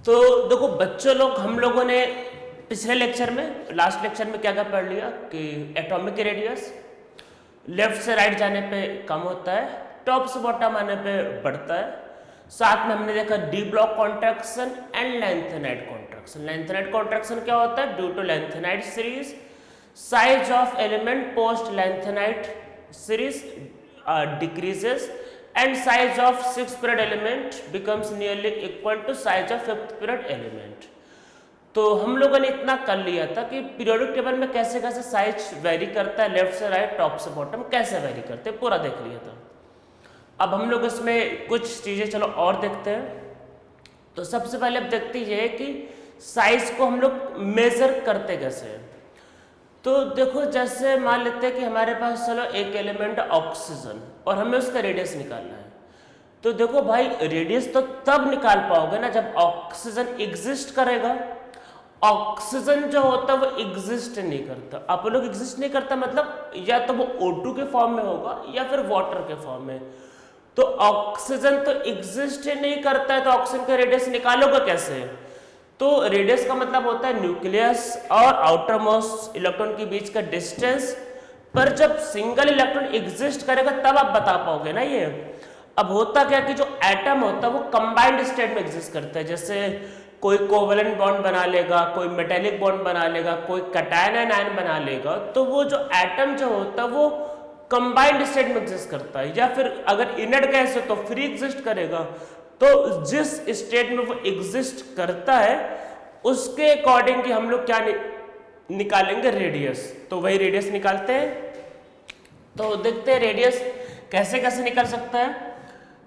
तो देखो बच्चों लोग, हम लोगों ने पिछले लेक्चर में, लास्ट लेक्चर में क्या क्या पढ़ लिया कि एटॉमिक रेडियस लेफ्ट से राइट जाने पे कम होता है, टॉप से बॉटम आने पे बढ़ता है। साथ में हमने देखा D block contraction and lanthanide contraction. Lanthanide contraction क्या होता है? Due to lanthanide series size of element post lanthanide series decreases and size of sixth period element becomes nearly equal to size of fifth period element। तो हम लोगों ने इतना कर लिया था कि पीरियोडिक टेबल में कैसे कैसे साइज वेरी करता है, लेफ्ट से राइट टॉप से बॉटम कैसे वेरी करते हैं, पूरा देख लिया था। अब हम लोग इसमें कुछ चीजें चलो और देखते हैं। तो सबसे पहले अब देखते हैं कि साइज को हम लोग मेजर करते कैसे हैं। तो देखो जैसे मान लेते हैं कि हमारे पास चलो एक एलिमेंट ऑक्सीजन और हमें उसका रेडियस निकालना है। तो देखो भाई रेडियस तो तब निकाल पाओगे ना जब ऑक्सीजन एग्जिस्ट करेगा। ऑक्सीजन जो होता है वो एग्जिस्ट नहीं करता। आप लोग एग्जिस्ट नहीं करता मतलब या तो वो O2 के फॉर्म में होगा या फिर वाटर के फॉर्म में। तो ऑक्सीजन तो एग्जिस्ट ही नहीं करता है तो ऑक्सीजन का रेडियस निकालोगे कैसे? तो रेडियस का मतलब होता है न्यूक्लियस और आउटर मोस्ट इलेक्ट्रॉन के बीच का डिस्टेंस। पर जब सिंगल इलेक्ट्रॉन एग्जिस्ट करेगा तब आप बता पाओगे ना ये। अब होता क्या कि जो एटम होता है वो कंबाइंड स्टेट में एग्जिस्ट करता है। जैसे कोई कोवेलेंट बॉन्ड बना लेगा, कोई मेटेलिक बॉन्ड बना लेगा, कोई कैटायन आयन बना लेगा। तो वो जो एटम जो होता है वो कंबाइंड स्टेट में एग्जिस्ट करता है। या फिर अगर इनर्ट गैस है तो फ्री एग्जिस्ट करेगा। तो जिस स्टेट में वो एग्जिस्ट करता है उसके अकॉर्डिंग हम लोग क्या निकालेंगे? रेडियस। तो वही रेडियस निकालते हैं। तो देखते हैं रेडियस कैसे कैसे निकल सकता है।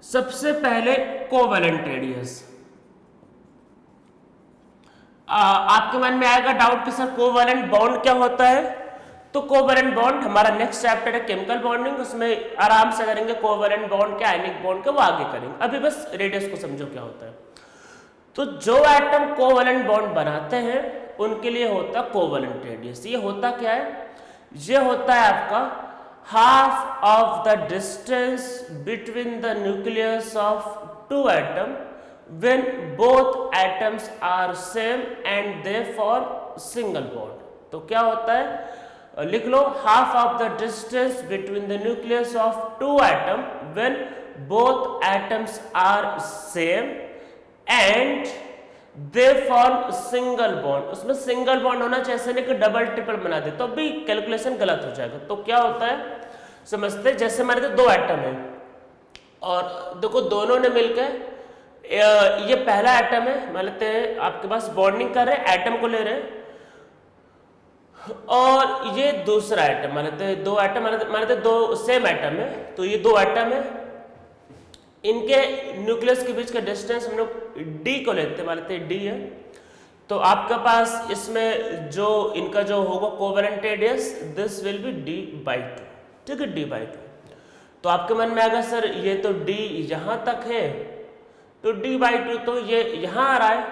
सबसे पहले कोवेलेंट रेडियस। आपके मन में आएगा डाउट कि सर कोवेलेंट बॉन्ड क्या होता है? तो कोवेलेंट बॉन्ड हमारा नेक्स्ट चैप्टर है केमिकल बॉन्डिंग, उसमें आराम से करेंगे कोवेलेंट बॉन्ड के, आयनिक बॉन्ड के, वो आगे करेंगे। अभी बस रेडियस को समझो क्या होता है। तो जो एटम कोवेलेंट बॉन्ड बनाते हैं उनके लिए होता है कोवेलेंट रेडियस। ये होता क्या है? ये होता है आपका half of the distance between the nucleus of two atom when both atoms are same and they form single bond। तो क्या होता है? लिख लो half of the distance between the nucleus of two atom when both atoms are same and they form single bond। उसमें single bond होना चाहिए, ऐसे नहीं कि डबल ट्रिपल बना दे तो भी कैलकुलेशन गलत हो जाएगा। तो क्या होता है समझते, जैसे हमारे दो एटम है और देखो दोनों ने मिलकर ये पहला एटम है, मान लेते हैं आपके पास बॉन्डिंग कर रहे हैं, एटम को ले रहे हैं। और ये दूसरा एटम, मान लेते हैं दो एटम, मान लेते हैं दो सेम एटम है। तो ये दो एटम है, इनके न्यूक्लियस के बीच का डिस्टेंस हम लोग डी को लेते हैं, मान लेते हैं डी है। तो आपके पास इसमें जो इनका जो होगा covalent radius this will be D by two. ठीक है, डी बाई टू। तो आपके मन में आएगा सर ये तो डी यहां तक है तो डी बाई टू तो ये यहां आ रहा है।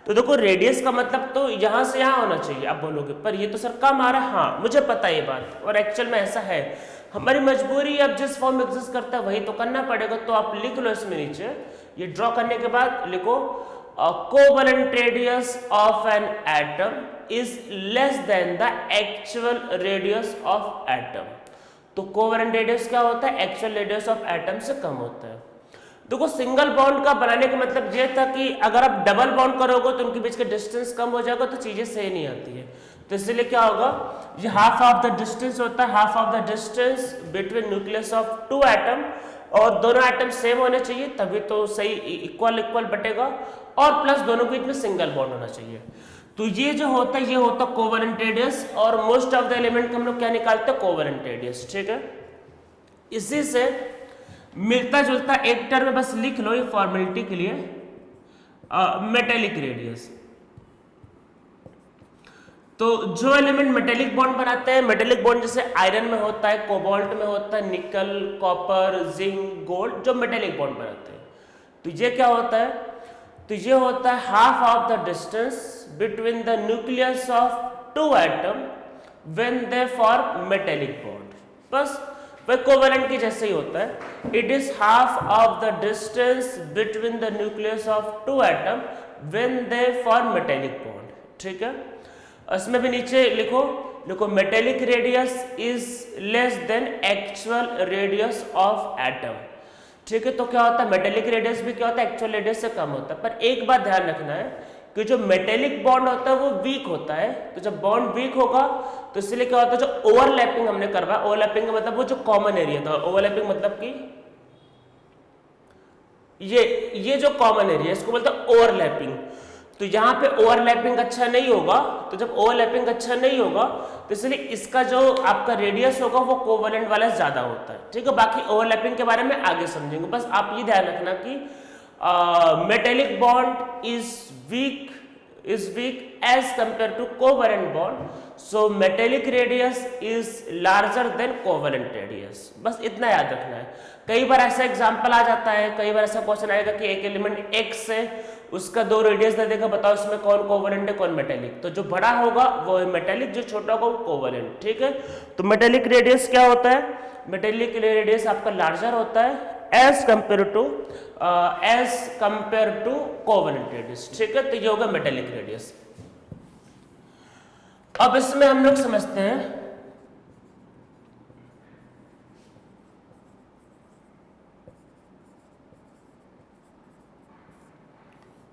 तो देखो रेडियस का मतलब तो यहां से यहां होना चाहिए आप बोलोगे, पर ये तो सर कम आ रहा है। हाँ मुझे पता है ये बात, और एक्चुअल में ऐसा है, हमारी मजबूरी अब जिस फॉर्म में एग्जिस्ट करता है वही तो करना पड़ेगा। तो आप लिख लो इसमें नीचे, ये ड्रॉ करने के बाद लिखो covalent radius of an atom is less than the actual radius of atom. तो कोवेलेंट रेडियस क्या होता है? एक्चुअल रेडियस ऑफ एटम से कम होता है। देखो सिंगल बॉन्ड का बनाने का मतलब ये था कि अगर आप डबल बॉन्ड करोगे तो उनके बीच का डिस्टेंस कम हो जाएगा तो चीजें सही नहीं आती है। तो इसलिए क्या होगा, ये हाफ ऑफ द डिस्टेंस होता है, half of the distance between nucleus of two atom, और दोनों एटम सेम होने चाहिए तभी तो सही इक्वल इक्वल बटेगा, और प्लस दोनों के बीच में सिंगल बॉन्ड होना चाहिए। तो ये जो होता है ये होता है कोवेलेंट रेडियस, और मोस्ट ऑफ द एलिमेंट हम लोग क्या निकालते हैं? Covalent radius. ठीक है, इसी से मिलता जुलता एक टर्म में बस लिख लो ये फॉर्मेलिटी के लिए, मेटेलिक रेडियस। तो जो एलिमेंट मेटेलिक बॉन्ड बनाते हैं, मेटेलिक बॉन्ड जैसे आयरन में होता है, कोबाल्ट में होता है, निकल, कॉपर, जिंक, गोल्ड, जो मेटेलिक बॉन्ड बनाते हैं। तो ये क्या होता है? तो ये होता है half of the distance between the nucleus of two atom when they form metallic bond. बस वह कोवेलेंट के जैसे ही होता है। It is half of the distance between the nucleus of two atom when they form metallic bond. ठीक है, इसमें भी नीचे लिखो metallic radius is less than actual radius of atom. ठीक है, तो क्या होता है मेटेलिक रेडियस भी क्या होता है एक्चुअल रेडियस से कम होता है। पर एक बात ध्यान रखना है कि जो मेटेलिक बॉन्ड होता है वो वीक होता है, तो जब बॉन्ड वीक होगा तो इसलिए क्या होता है जो ओवरलैपिंग हमने करवाया, ओवरलैपिंग का मतलब वो जो कॉमन एरिया था, ओवरलैपिंग मतलब कि ये जो कॉमन एरिया इसको बोलते हैं ओवरलैपिंग। तो यहाँ पे ओवरलैपिंग अच्छा नहीं होगा, तो जब ओवरलैपिंग अच्छा नहीं होगा तो इसलिए इसका जो आपका रेडियस होगा वो कोवेलेंट वाला ज्यादा होता है। ठीक है, बाकी ओवरलैपिंग के बारे में आगे समझेंगे, बस आप ये ध्यान रखना कि metallic bond is weak as compared to covalent bond, so metallic radius is larger than covalent radius। बस इतना याद रखना है। कई बार ऐसा एग्जांपल आ जाता है, कई बार ऐसा क्वेश्चन आएगा कि एक एलिमेंट x है, उसका 2 रेडियस दे देगा, बताओ इसमें कौन कोवेलेंट है कौन मेटेलिक। तो जो बड़ा होगा वो है मेटेलिक, जो छोटा होगा वो कोवेलेंट। ठीक है, तो मेटेलिक रेडियस क्या होता है, मेटेलिक रेडियस आपका लार्जर होता है as compare to covalent radius. ठीक है, तो ये होगा मेटेलिक रेडियस। अब इसमें हम लोग समझते हैं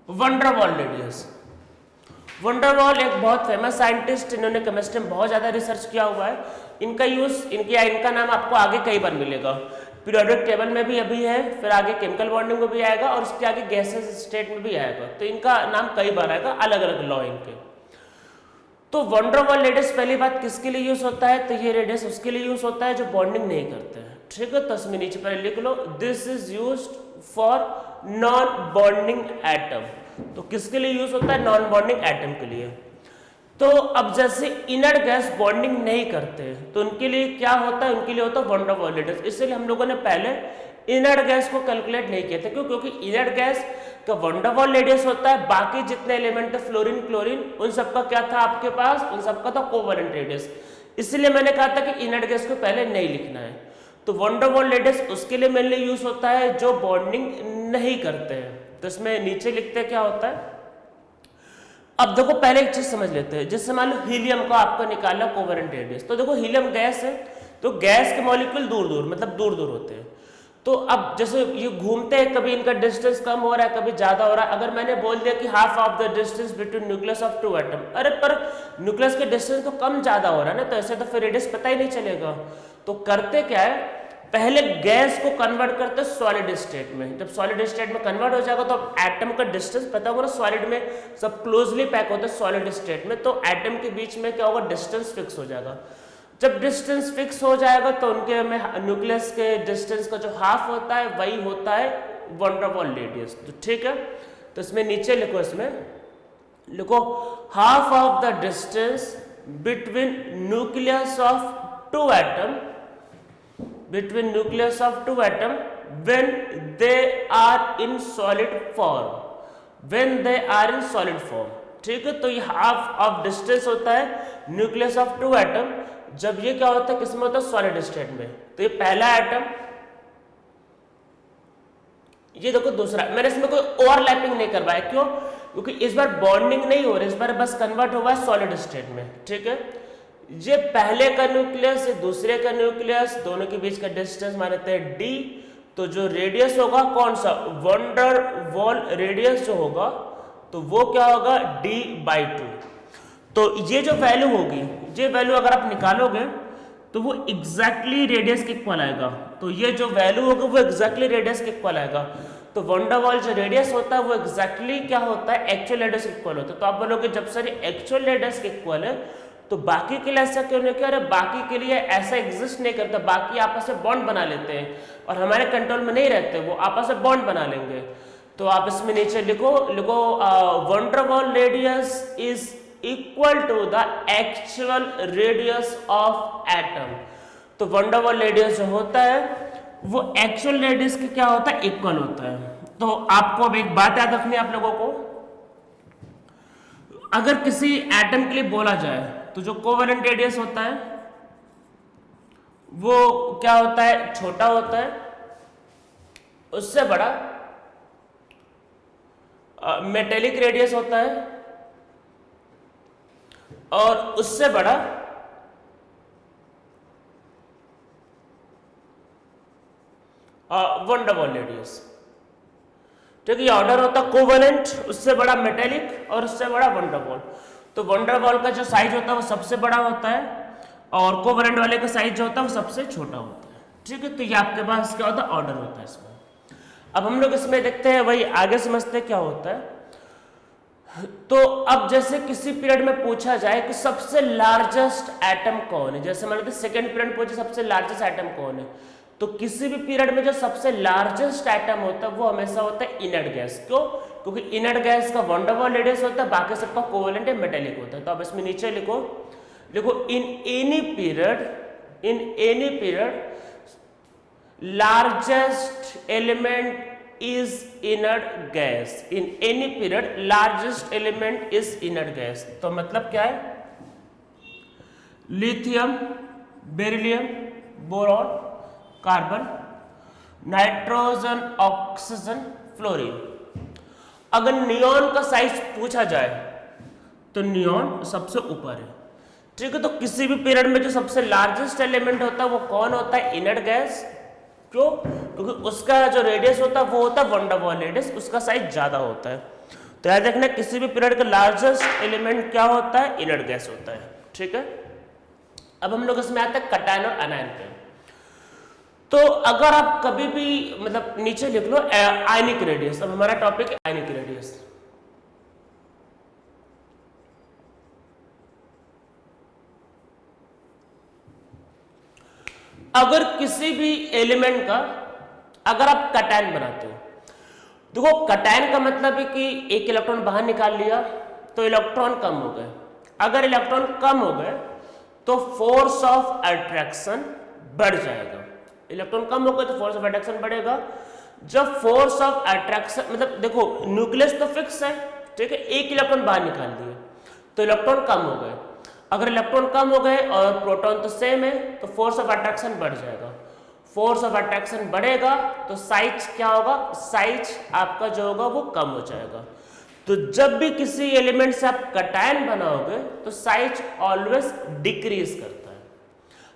van der Waals radius. Van der वाल एक बहुत फेमस साइंटिस्ट, इन्होंने केमिस्ट्री में बहुत ज्यादा रिसर्च किया हुआ है। इनका यूज इनका नाम आपको आगे कई बार मिलेगा, पीरियोडिक टेबल में भी अभी है, फिर आगे केमिकल बॉन्डिंग में भी आएगा और उसके आगे गैसेस स्टेट में भी आएगा। तो इनका नाम कई बार आएगा, अलग अलग लॉ इनके। तो वैन डर वाल रेडियस पहली बात किसके लिए यूज होता है, तो ये रेडियस उसके लिए यूज होता है जो बॉन्डिंग नहीं करते हैं। ठीक है, तो इसमें नीचे पहले लिख लो this is used for non bonding atom. तो किसके लिए यूज होता है, नॉन बॉन्डिंग एटम के लिए। तो अब जैसे इनर्ट गैस बॉन्डिंग नहीं करते तो उनके लिए क्या होता है, उनके लिए होता है वैन डर वाल रेडियस। इसलिए हम लोगों ने पहले इनर्ट गैस को कैलकुलेट नहीं किया था, क्यों, क्योंकि इनर्ट गैस का वैन डर वाल रेडियस होता है, बाकी जितने एलिमेंट है फ्लोरीन क्लोरीन उन सबका क्या था आपके पास, उन सबका था कोवेलेंट रेडियस। इसलिए मैंने कहा था कि इनर्ट गैस को पहले नहीं लिखना है। तो वैन डर वाल रेडियस उसके लिए मेनली यूज होता है जो बॉन्डिंग नहीं करते हैं। तो इसमें नीचे लिखते क्या होता है। अब देखो पहले एक चीज समझ लेते हैं, जैसे मान लो हीलियम को आपको निकालना कोवेलेंट रेडियस। तो देखो हीलियम गैस है, तो गैस के मॉलिक्यूल दूर दूर होते हैं। तो अब जैसे ये घूमते हैं, कभी इनका डिस्टेंस कम हो रहा है कभी ज्यादा हो रहा है। अगर मैंने बोल दिया कि half of the distance between nucleus of 2 atom, अरे पर न्यूक्लियस के डिस्टेंस तो कम ज्यादा हो रहा है ना, तो ऐसे तो फिर रेडियस पता ही नहीं चलेगा। तो करते क्या है, पहले गैस को कन्वर्ट करते सॉलिड स्टेट में। जब सॉलिड स्टेट में कन्वर्ट हो जाएगा तो अब एटम का डिस्टेंस पता होगा ना, सॉलिड में सब क्लोजली पैक होते हैं सॉलिड स्टेट में, तो एटम के बीच में क्या होगा, डिस्टेंस फिक्स हो जाएगा। जब डिस्टेंस फिक्स हो जाएगा तो उनके में न्यूक्लियस के डिस्टेंस का जो हाफ होता है वही होता है वैन डर वाल रेडियस। तो ठीक है, तो इसमें नीचे लिखो, इसमें लिखो half of the distance between nucleus of 2 atom when they are in solid form। ठीक है, तो ये हाफ ऑफ डिस्टेंस होता है न्यूक्लियस ऑफ 2 एटम, जब ये क्या होता है, किसमें होता है, सॉलिड स्टेट में। तो ये पहला एटम, ये देखो दूसरा। मैंने इसमें कोई ओवरलैपिंग नहीं करवाया, क्यों, क्योंकि इस बार बॉन्डिंग नहीं हो रही, इस बार बस कन्वर्ट हुआ है सॉलिड स्टेट में। ठीक है, ये पहले का न्यूक्लियस, ये दूसरे का न्यूक्लियस, दोनों के बीच का डिस्टेंस मानते हैं d। तो जो रेडियस होगा कौन सा, वैन डर वाल रेडियस जो होगा, तो वो क्या होगा, d/2। तो ये जो वैल्यू होगी, ये वैल्यू अगर आप निकालोगे तो वो एग्जैक्टली रेडियस के इक्वल आएगा। तो ये जो वैल्यू होगा वो एग्जैक्टली रेडियस के इक्वल आएगा। तो वैन डर वाल जो रेडियस होता है वो एग्जैक्टली क्या होता है, एक्चुअल रेडियस के इक्वल होता है। तो आप बोलोगे जब सर एक्चुअल रेडियस के इक्वल है तो बाकी के लिए ऐसा क्यों नहीं किया, अरे बाकी के लिए ऐसा एग्जिस्ट नहीं करता, बाकी आपस में बॉन्ड बना लेते हैं और हमारे कंट्रोल में नहीं रहते, वो आपस में बॉन्ड बना लेंगे। तो आप इसमें नीचे लिखो van der Waals radius is equal to the actual radius of atom. तो वैन डर वाल रेडियस जो होता है वो एक्चुअल रेडियस के क्या होता है, इक्वल होता है। तो आपको अब एक बात याद रखनी है आप लोगों को, अगर किसी एटम के लिए बोला जाए तो जो कोवेलेंट रेडियस होता है वो क्या होता है, छोटा होता है, उससे बड़ा मेटेलिक रेडियस होता है और उससे बड़ा वन डर वाल रेडियस। ठीक है, ये ऑर्डर होता है कोवेलेंट, उससे बड़ा मेटेलिक और उससे बड़ा वन डर वाल। तो वन डर वाल का जो साइज होता है वो सबसे बड़ा होता है और कोवेलेंट वाले का साइज जो होता है वो सबसे छोटा होता है। ठीक है, तो ये आपके पास क्या होता है, ऑर्डर होता है इसमें। अब हम लोग इसमें देखते हैं, वही आगे समझते हैं क्या होता है। तो अब जैसे किसी पीरियड में पूछा जाए कि सबसे लार्जेस्ट एटम कौन है, जैसे मान लीजिए सेकेंड पीरियड पूछे सबसे लार्जेस्ट एटम कौन है, तो किसी भी पीरियड में जो सबसे लार्जेस्ट एटम होता है वो हमेशा होता है इनर्ट गैस। क्यों? क्योंकि इनर्ट गैस का वन डर वाल रेडियस होता है, बाकी सबका कोवेलेंट या मेटेलिक होता है। तो अब इसमें नीचे लिखो in any period largest element is inert gas, in any period largest element is inert gas। तो मतलब क्या है, lithium, beryllium, boron, carbon, nitrogen, oxygen, fluorine. अगर नियॉन का साइज पूछा जाए तो नियॉन सबसे ऊपर है। ठीक है, तो किसी भी पीरियड में जो सबसे लार्जेस्ट एलिमेंट होता है वो कौन होता है, इनर्ट गैस। क्यों? क्योंकि उसका जो रेडियस होता है वो होता है वन डर वाल रेडियस, उसका साइज ज्यादा होता है। तो याद रखना किसी भी पीरियड का लार्जेस्ट एलिमेंट क्या होता है, इनर्ट गैस होता है। ठीक है, अब हम लोग इसमें आते हैं कटायन और अनायन पे। तो अगर आप कभी भी मतलब नीचे लिख लो आयनिक रेडियस, अब हमारा टॉपिक है आयनिक रेडियस। अगर किसी भी एलिमेंट का अगर आप कटायन बनाते हो, देखो कटायन का मतलब है कि एक इलेक्ट्रॉन बाहर निकाल लिया तो इलेक्ट्रॉन कम हो गए। अगर इलेक्ट्रॉन कम हो गए तो फोर्स ऑफ अट्रैक्शन बढ़ जाएगा। इलेक्ट्रॉन कम हो गए तो फोर्स ऑफ अट्रैक्शन बढ़ेगा। जब फोर्स ऑफ अट्रैक्शन मतलब देखो न्यूक्लियस तो फिक्स है, ठीक है, एक इलेक्ट्रॉन बाहर निकाल दिए तो इलेक्ट्रॉन कम हो गए। अगर इलेक्ट्रॉन कम हो गए और प्रोटॉन तो सेम है तो फोर्स ऑफ अट्रैक्शन बढ़ जाएगा। फोर्स ऑफ अट्रैक्शन बढ़ेगा तो साइज क्या होगा, साइज आपका जो होगा वो कम हो जाएगा। तो जब भी किसी एलिमेंट से आप कटायन बनाओगे तो साइज ऑलवेज डिक्रीज करता है।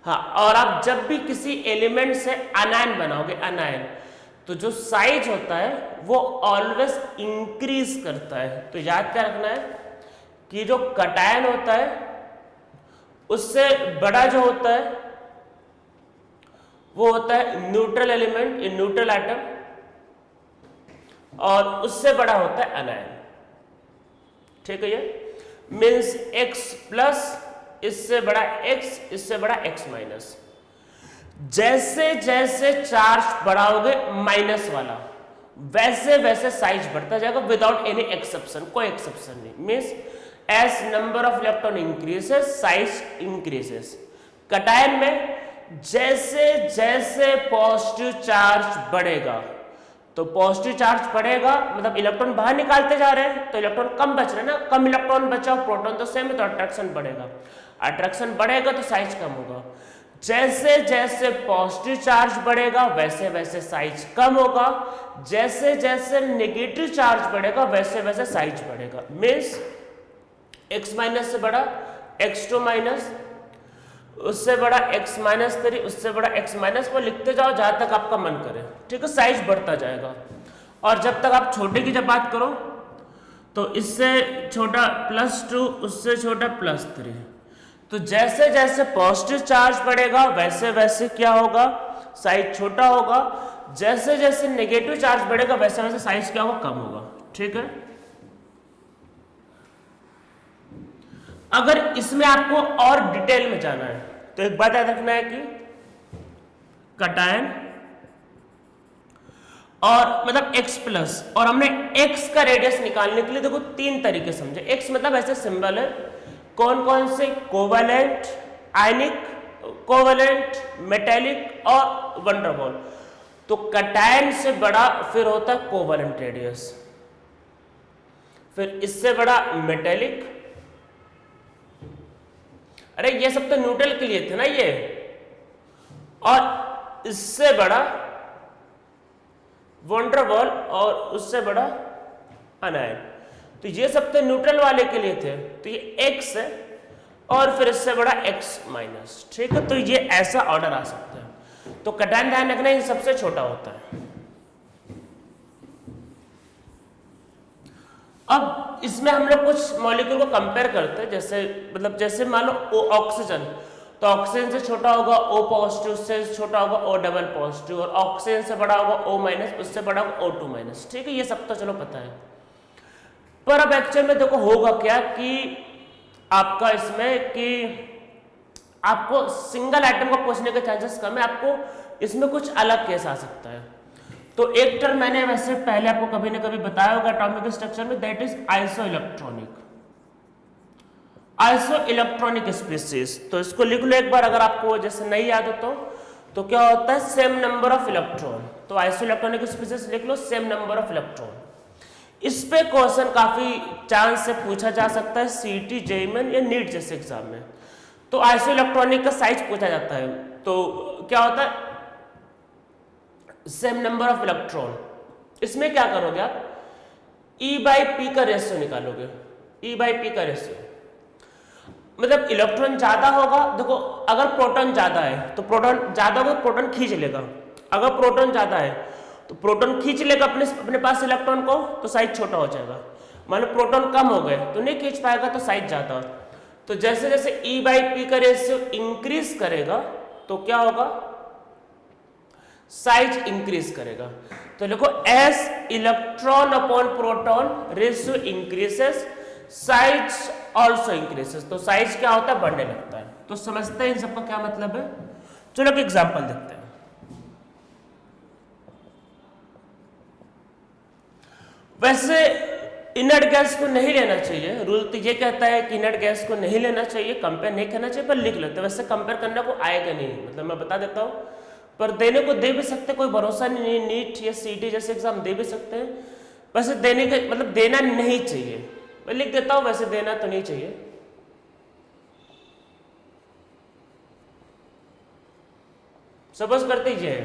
हाँ, और आप जब भी किसी एलिमेंट से अनायन बनाओगे, अनायन, तो जो साइज होता है वो ऑलवेज इंक्रीज करता है। तो याद क्या रखना है कि जो कटायन होता है उससे बड़ा जो होता है वो होता है न्यूट्रल एलिमेंट, न्यूट्रल एटम, और उससे बड़ा होता है अनायन। ठीक है, ये मीन्स x प्लस, इससे बड़ा x, इससे बड़ा x माइनस। जैसे जैसे चार्ज बढ़ाओगे माइनस वाला वैसे वैसे साइज बढ़ता जाएगा विदाउट एनी एक्सेप्शन, कोई एक्सेप्शन नहीं। Means as number of electron increases size increases। Cation में जैसे जैसे पॉजिटिव चार्ज बढ़ेगा तो पॉजिटिव चार्ज बढ़ेगा मतलब इलेक्ट्रॉन बाहर निकालते जा रहे हैं तो इलेक्ट्रॉन कम बच रहे हैं ना, कम इलेक्ट्रॉन बचा, प्रोटॉन तो सेम है तो अट्रैक्शन बढ़ेगा। अट्रैक्शन बढ़ेगा तो साइज कम होगा। जैसे जैसे पॉजिटिव चार्ज बढ़ेगा वैसे वैसे साइज कम होगा। जैसे जैसे नेगेटिव चार्ज बढ़ेगा वैसे वैसे साइज बढ़ेगा। मीन्स x माइनस से बड़ा x2 माइनस, उससे बड़ा x माइनस 3, उससे बड़ा x माइनस 4 लिखते जाओ जहां तक आपका मन करे। ठीक है, साइज बढ़ता जाएगा। और जब तक आप छोटे की जब बात करो तो इससे छोटा +2, उससे छोटा +3। तो जैसे जैसे पॉजिटिव चार्ज बढ़ेगा वैसे वैसे क्या होगा, साइज छोटा होगा। जैसे जैसे नेगेटिव चार्ज बढ़ेगा वैसे वैसे साइज क्या होगा, कम होगा। ठीक है, अगर इसमें आपको और डिटेल में जाना है तो एक बात याद रखना है कि कटायन और मतलब x प्लस, और हमने x का रेडियस निकालने के लिए देखो 3 तरीके समझे। x मतलब ऐसे सिंबल है, कौन कौन से, कोवेलेंट, आयनिक, कोवेलेंट, मेटेलिक और वन डर वाल। तो कटायन से बड़ा फिर होता है कोवेलेंट रेडियस, फिर इससे बड़ा मेटेलिक, अरे ये सब तो न्यूट्रल के लिए थे ना ये, और इससे बड़ा वन डर वाल और उससे बड़ा अनायन। तो ये सब तो न्यूट्रल वाले के लिए थे, तो ये x है और फिर इससे बड़ा x माइनस, ठीक है। तो ये ऐसा ऑर्डर आ सकता है। तो कटायन ध्यान रखना ये सबसे छोटा होता है। अब इसमें हम लोग कुछ मॉलिक्यूल को कंपेयर करते हैं, जैसे मतलब जैसे मान लो ऑक्सीजन, तो ऑक्सीजन से छोटा होगा O पॉजिटिव, उससे छोटा होगा O डबल पॉजिटिव, और ऑक्सीजन से बड़ा होगा O माइनस, उससे बड़ा होगा O2 माइनस, ठीक है। ये सब तो चलो पता है। पर अब एक्चुअल में देखो होगा क्या कि आपका इसमें कि आपको सिंगल आइटम को पूछने के चांसेस कम है, आपको इसमें कुछ अलग केस आ सकता है। तो एक टर्म मैंने वैसे पहले आपको कभी ना कभी बताया होगा एटॉमिक स्ट्रक्चर में, that is isoelectronic, isoelectronic species. तो इसको लिख लो एक बार अगर आपको जैसे नहीं याद हो तो क्या होता है, सेम नंबर ऑफ इलेक्ट्रॉन। तो आइसोइलेक्ट्रॉनिक स्पीशीज लिख लो, सेम नंबर ऑफ इलेक्ट्रॉन। इस पे क्वेश्चन काफी चांस से पूछा जा सकता है सीटी, जेईई या नीट जैसे एग्जाम में। तो आइसोइलेक्ट्रॉनिक का साइज पूछा जाता है, तो क्या होता है, सेम नंबर ऑफ इलेक्ट्रॉन। इसमें क्या करोगे आप, E/P का रेशियो निकालोगे, E/P का रेशियो मतलब इलेक्ट्रॉन ज्यादा होगा। देखो अगर प्रोटॉन ज्यादा है तो प्रोटॉन ज्यादा होगा, प्रोटॉन खींच लेगा। अगर प्रोटॉन ज्यादा है तो प्रोटॉन खींच लेगा अपने पास इलेक्ट्रॉन को, तो साइज छोटा हो जाएगा। मान लो प्रोटॉन कम हो गए तो नहीं खींच पाएगा, तो साइज ज्यादा। तो जैसे जैसे E/P का रेशियो इंक्रीज करेगा तो क्या होगा, साइज इंक्रीज करेगा। तो देखो S electron upon proton ratio increases, size also increases. तो साइज क्या होता है, बढ़ने लगता है। तो समझते हैं इन सबका क्या मतलब है। चलो एक एग्जांपल देखते हैं। वैसे इनर्ट गैस को नहीं लेना चाहिए, रूल तो ये कहता है कि इनर्ट गैस को नहीं लेना चाहिए, कंपेयर नहीं करना चाहिए, पर लिख लेते हैं। वैसे कंपेयर करने को आएगा नहीं, मतलब मैं बता देता हूं, पर देने को दे भी सकते, कोई भरोसा नहीं, नीट या सीटी जैसे एग्जाम दे भी सकते हैं। वैसे देने के मतलब देना नहीं चाहिए, मैं लिख देता हूं, वैसे देना तो नहीं चाहिए। सपोज करते ही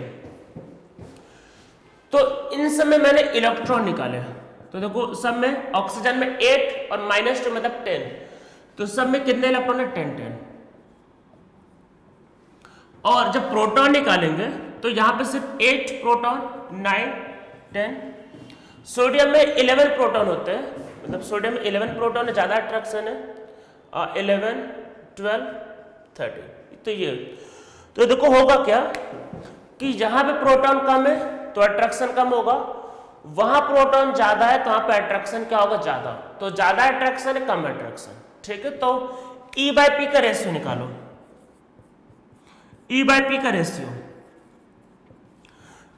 तो इन सब में मैंने इलेक्ट्रॉन निकाले, तो देखो सब में ऑक्सीजन में 8 और -2 मतलब 10, तो सब में कितने इलेक्ट्रॉन है, 10। और जब प्रोटॉन निकालेंगे तो यहां पे सिर्फ 8 प्रोटॉन, 9, 10। सोडियम में 11 प्रोटॉन होते हैं, मतलब सोडियम में 11 प्रोटॉन है, ज्यादा अट्रैक्शन है, 11, 12, 13। तो ये तो देखो होगा क्या कि जहां पे प्रोटॉन कम है तो अट्रैक्शन कम होगा, वहां प्रोटॉन ज्यादा है तो वहां पे अट्रैक्शन क्या होगा, ज्यादा। तो ज्यादा अट्रैक्शन है, कम अट्रैक्शन, ठीक है। तो E/P का रेशियो निकालो, E/P का रेशियो।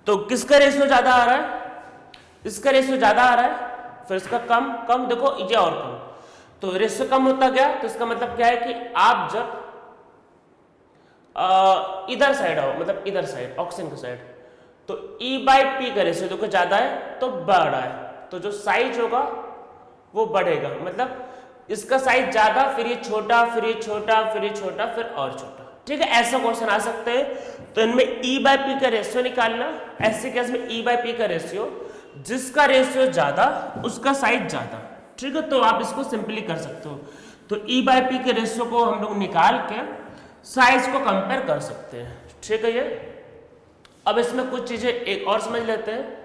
तो किसका रेशियो ज्यादा आ रहा है, इसका रेशियो ज्यादा आ रहा है, फिर इसका कम कम, देखो ये और कम, तो रेशियो कम होता गया। तो इसका मतलब क्या है कि आप जब इधर साइड आओ, मतलब इधर साइड ऑक्सीजन की साइड, तो E/P का रेशियो देखो ज्यादा है तो बड़ा है, तो जो साइज होगा वो बढ़ेगा, मतलब इसका साइज ज्यादा, फिर ये छोटा, फिर ये छोटा, फिर ये छोटा, फिर और छोटा, ठीक है। ऐसा क्वेश्चन आ सकते हैं। तो इनमें E/P का रेशियो निकालना, ऐसे केस में E/P का रेशियो, जिसका रेशियो ज्यादा उसका साइज ज्यादा, ठीक है। तो आप इसको सिंपली कर सकते हो। तो E/P के रेशियो को हम लोग निकाल के साइज को कंपेयर कर सकते हैं, ठीक है। ये अब इसमें कुछ चीजें एक और समझ लेते हैं।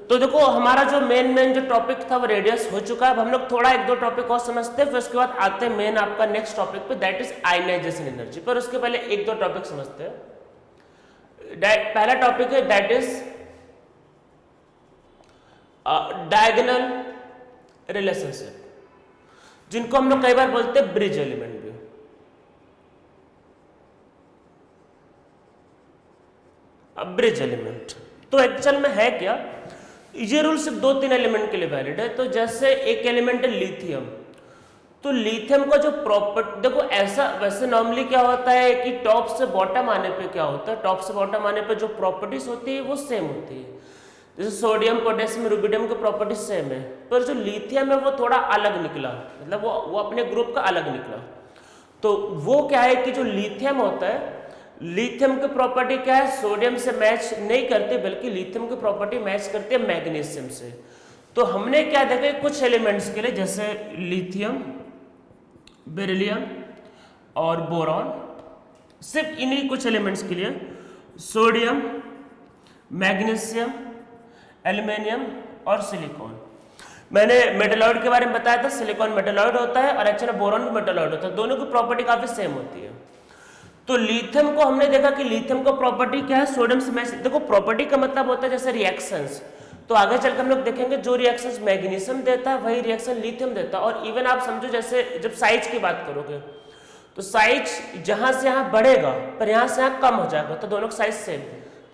तो देखो हमारा जो मेन जो टॉपिक था वो रेडियस हो चुका है। अब हम लोग थोड़ा एक दो टॉपिक और समझते हैं, फिर उसके बाद आते हैं मेन आपका नेक्स्ट टॉपिक पे, दैट इज आयनाइजेशन एनर्जी। पर उसके पहले एक दो टॉपिक समझते हैं। पहला टॉपिक है दैट इज डायगोनल रिलेशनशिप, जिनको हम लोग कई बार बोलते हैं ब्रिज एलिमेंट भी। अब ब्रिज एलिमेंट तो एक्चुअल में है क्या, ये रूल सिर्फ 2-3 एलिमेंट के लिए वैलिड है। तो जैसे एक एलिमेंट है लिथियम, तो लिथियम का जो प्रॉपर्टी देखो, ऐसा वैसे नॉर्मली क्या होता है कि टॉप से बॉटम आने पे क्या होता है, टॉप से बॉटम आने पे जो प्रॉपर्टीज होती है वो सेम होती है। जैसे सोडियम, पोटेशियम, रुबिडियम की प्रॉपर्टीज सेम है, पर जो लिथियम है वो थोड़ा अलग निकला, मतलब वो अपने ग्रुप का अलग निकला। तो वो क्या है कि जो लिथियम होता है, लिथियम की प्रॉपर्टी क्या है, सोडियम से मैच नहीं करती, बल्कि लिथियम की प्रॉपर्टी मैच करती है मैग्नीशियम से। तो हमने क्या देखा, कुछ एलिमेंट्स के लिए जैसे लिथियम, बेरिलियम और बोरॉन, सिर्फ इन्हीं कुछ एलिमेंट्स के लिए सोडियम, मैग्नीशियम, एल्युमिनियम और सिलिकॉन। मैंने मेटलॉइड के बारे में बताया था, सिलिकॉन मेटलॉइड होता है और एक्चुअली बोरॉन भी मेटलॉइड होता है, दोनों की प्रॉपर्टी काफी सेम होती है। तो लिथियम को हमने देखा कि लिथियम का प्रॉपर्टी क्या है, सोडियम से मैच। देखो प्रॉपर्टी का मतलब होता है जैसे रिएक्शंस, तो आगे चलकर हम लोग देखेंगे जो रिएक्शंस मैग्नीशियम देता है वही रिएक्शन लिथियम देता है। और इवन आप समझो जैसे जब साइज की बात करोगे तो साइज जहां से यहाँ बढ़ेगा पर यहाँ से यहाँ कम हो जाएगा, तो दोनों का साइज सेम।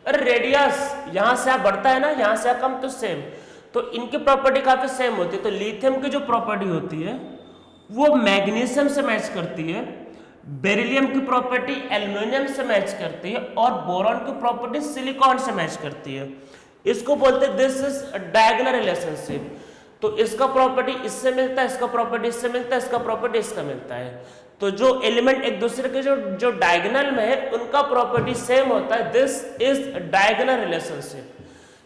अरे रेडियस यहाँ से यहाँ बढ़ता है ना, यहाँ से यहाँ कम, तो सेम। तो इनकी प्रॉपर्टी काफी सेम होती है। तो लिथियम की जो प्रॉपर्टी होती है वो मैग्नीशियम से मैच करती है, बेरिलियम की प्रॉपर्टी एल्युमिनियम से मैच करती है और बोरॉन की प्रॉपर्टी सिलिकॉन से मैच करती है। इसको बोलते हैं दिस इज डायगोनल रिलेशनशिप। तो इसका प्रॉपर्टी इससे मिलता है, इसका प्रॉपर्टी इससे मिलता है, इसका प्रॉपर्टी इसका मिलता है। तो जो एलिमेंट एक दूसरे के जो डायगोनल में है उनका प्रॉपर्टी सेम होता है, दिस इज डायगोनल रिलेशनशिप।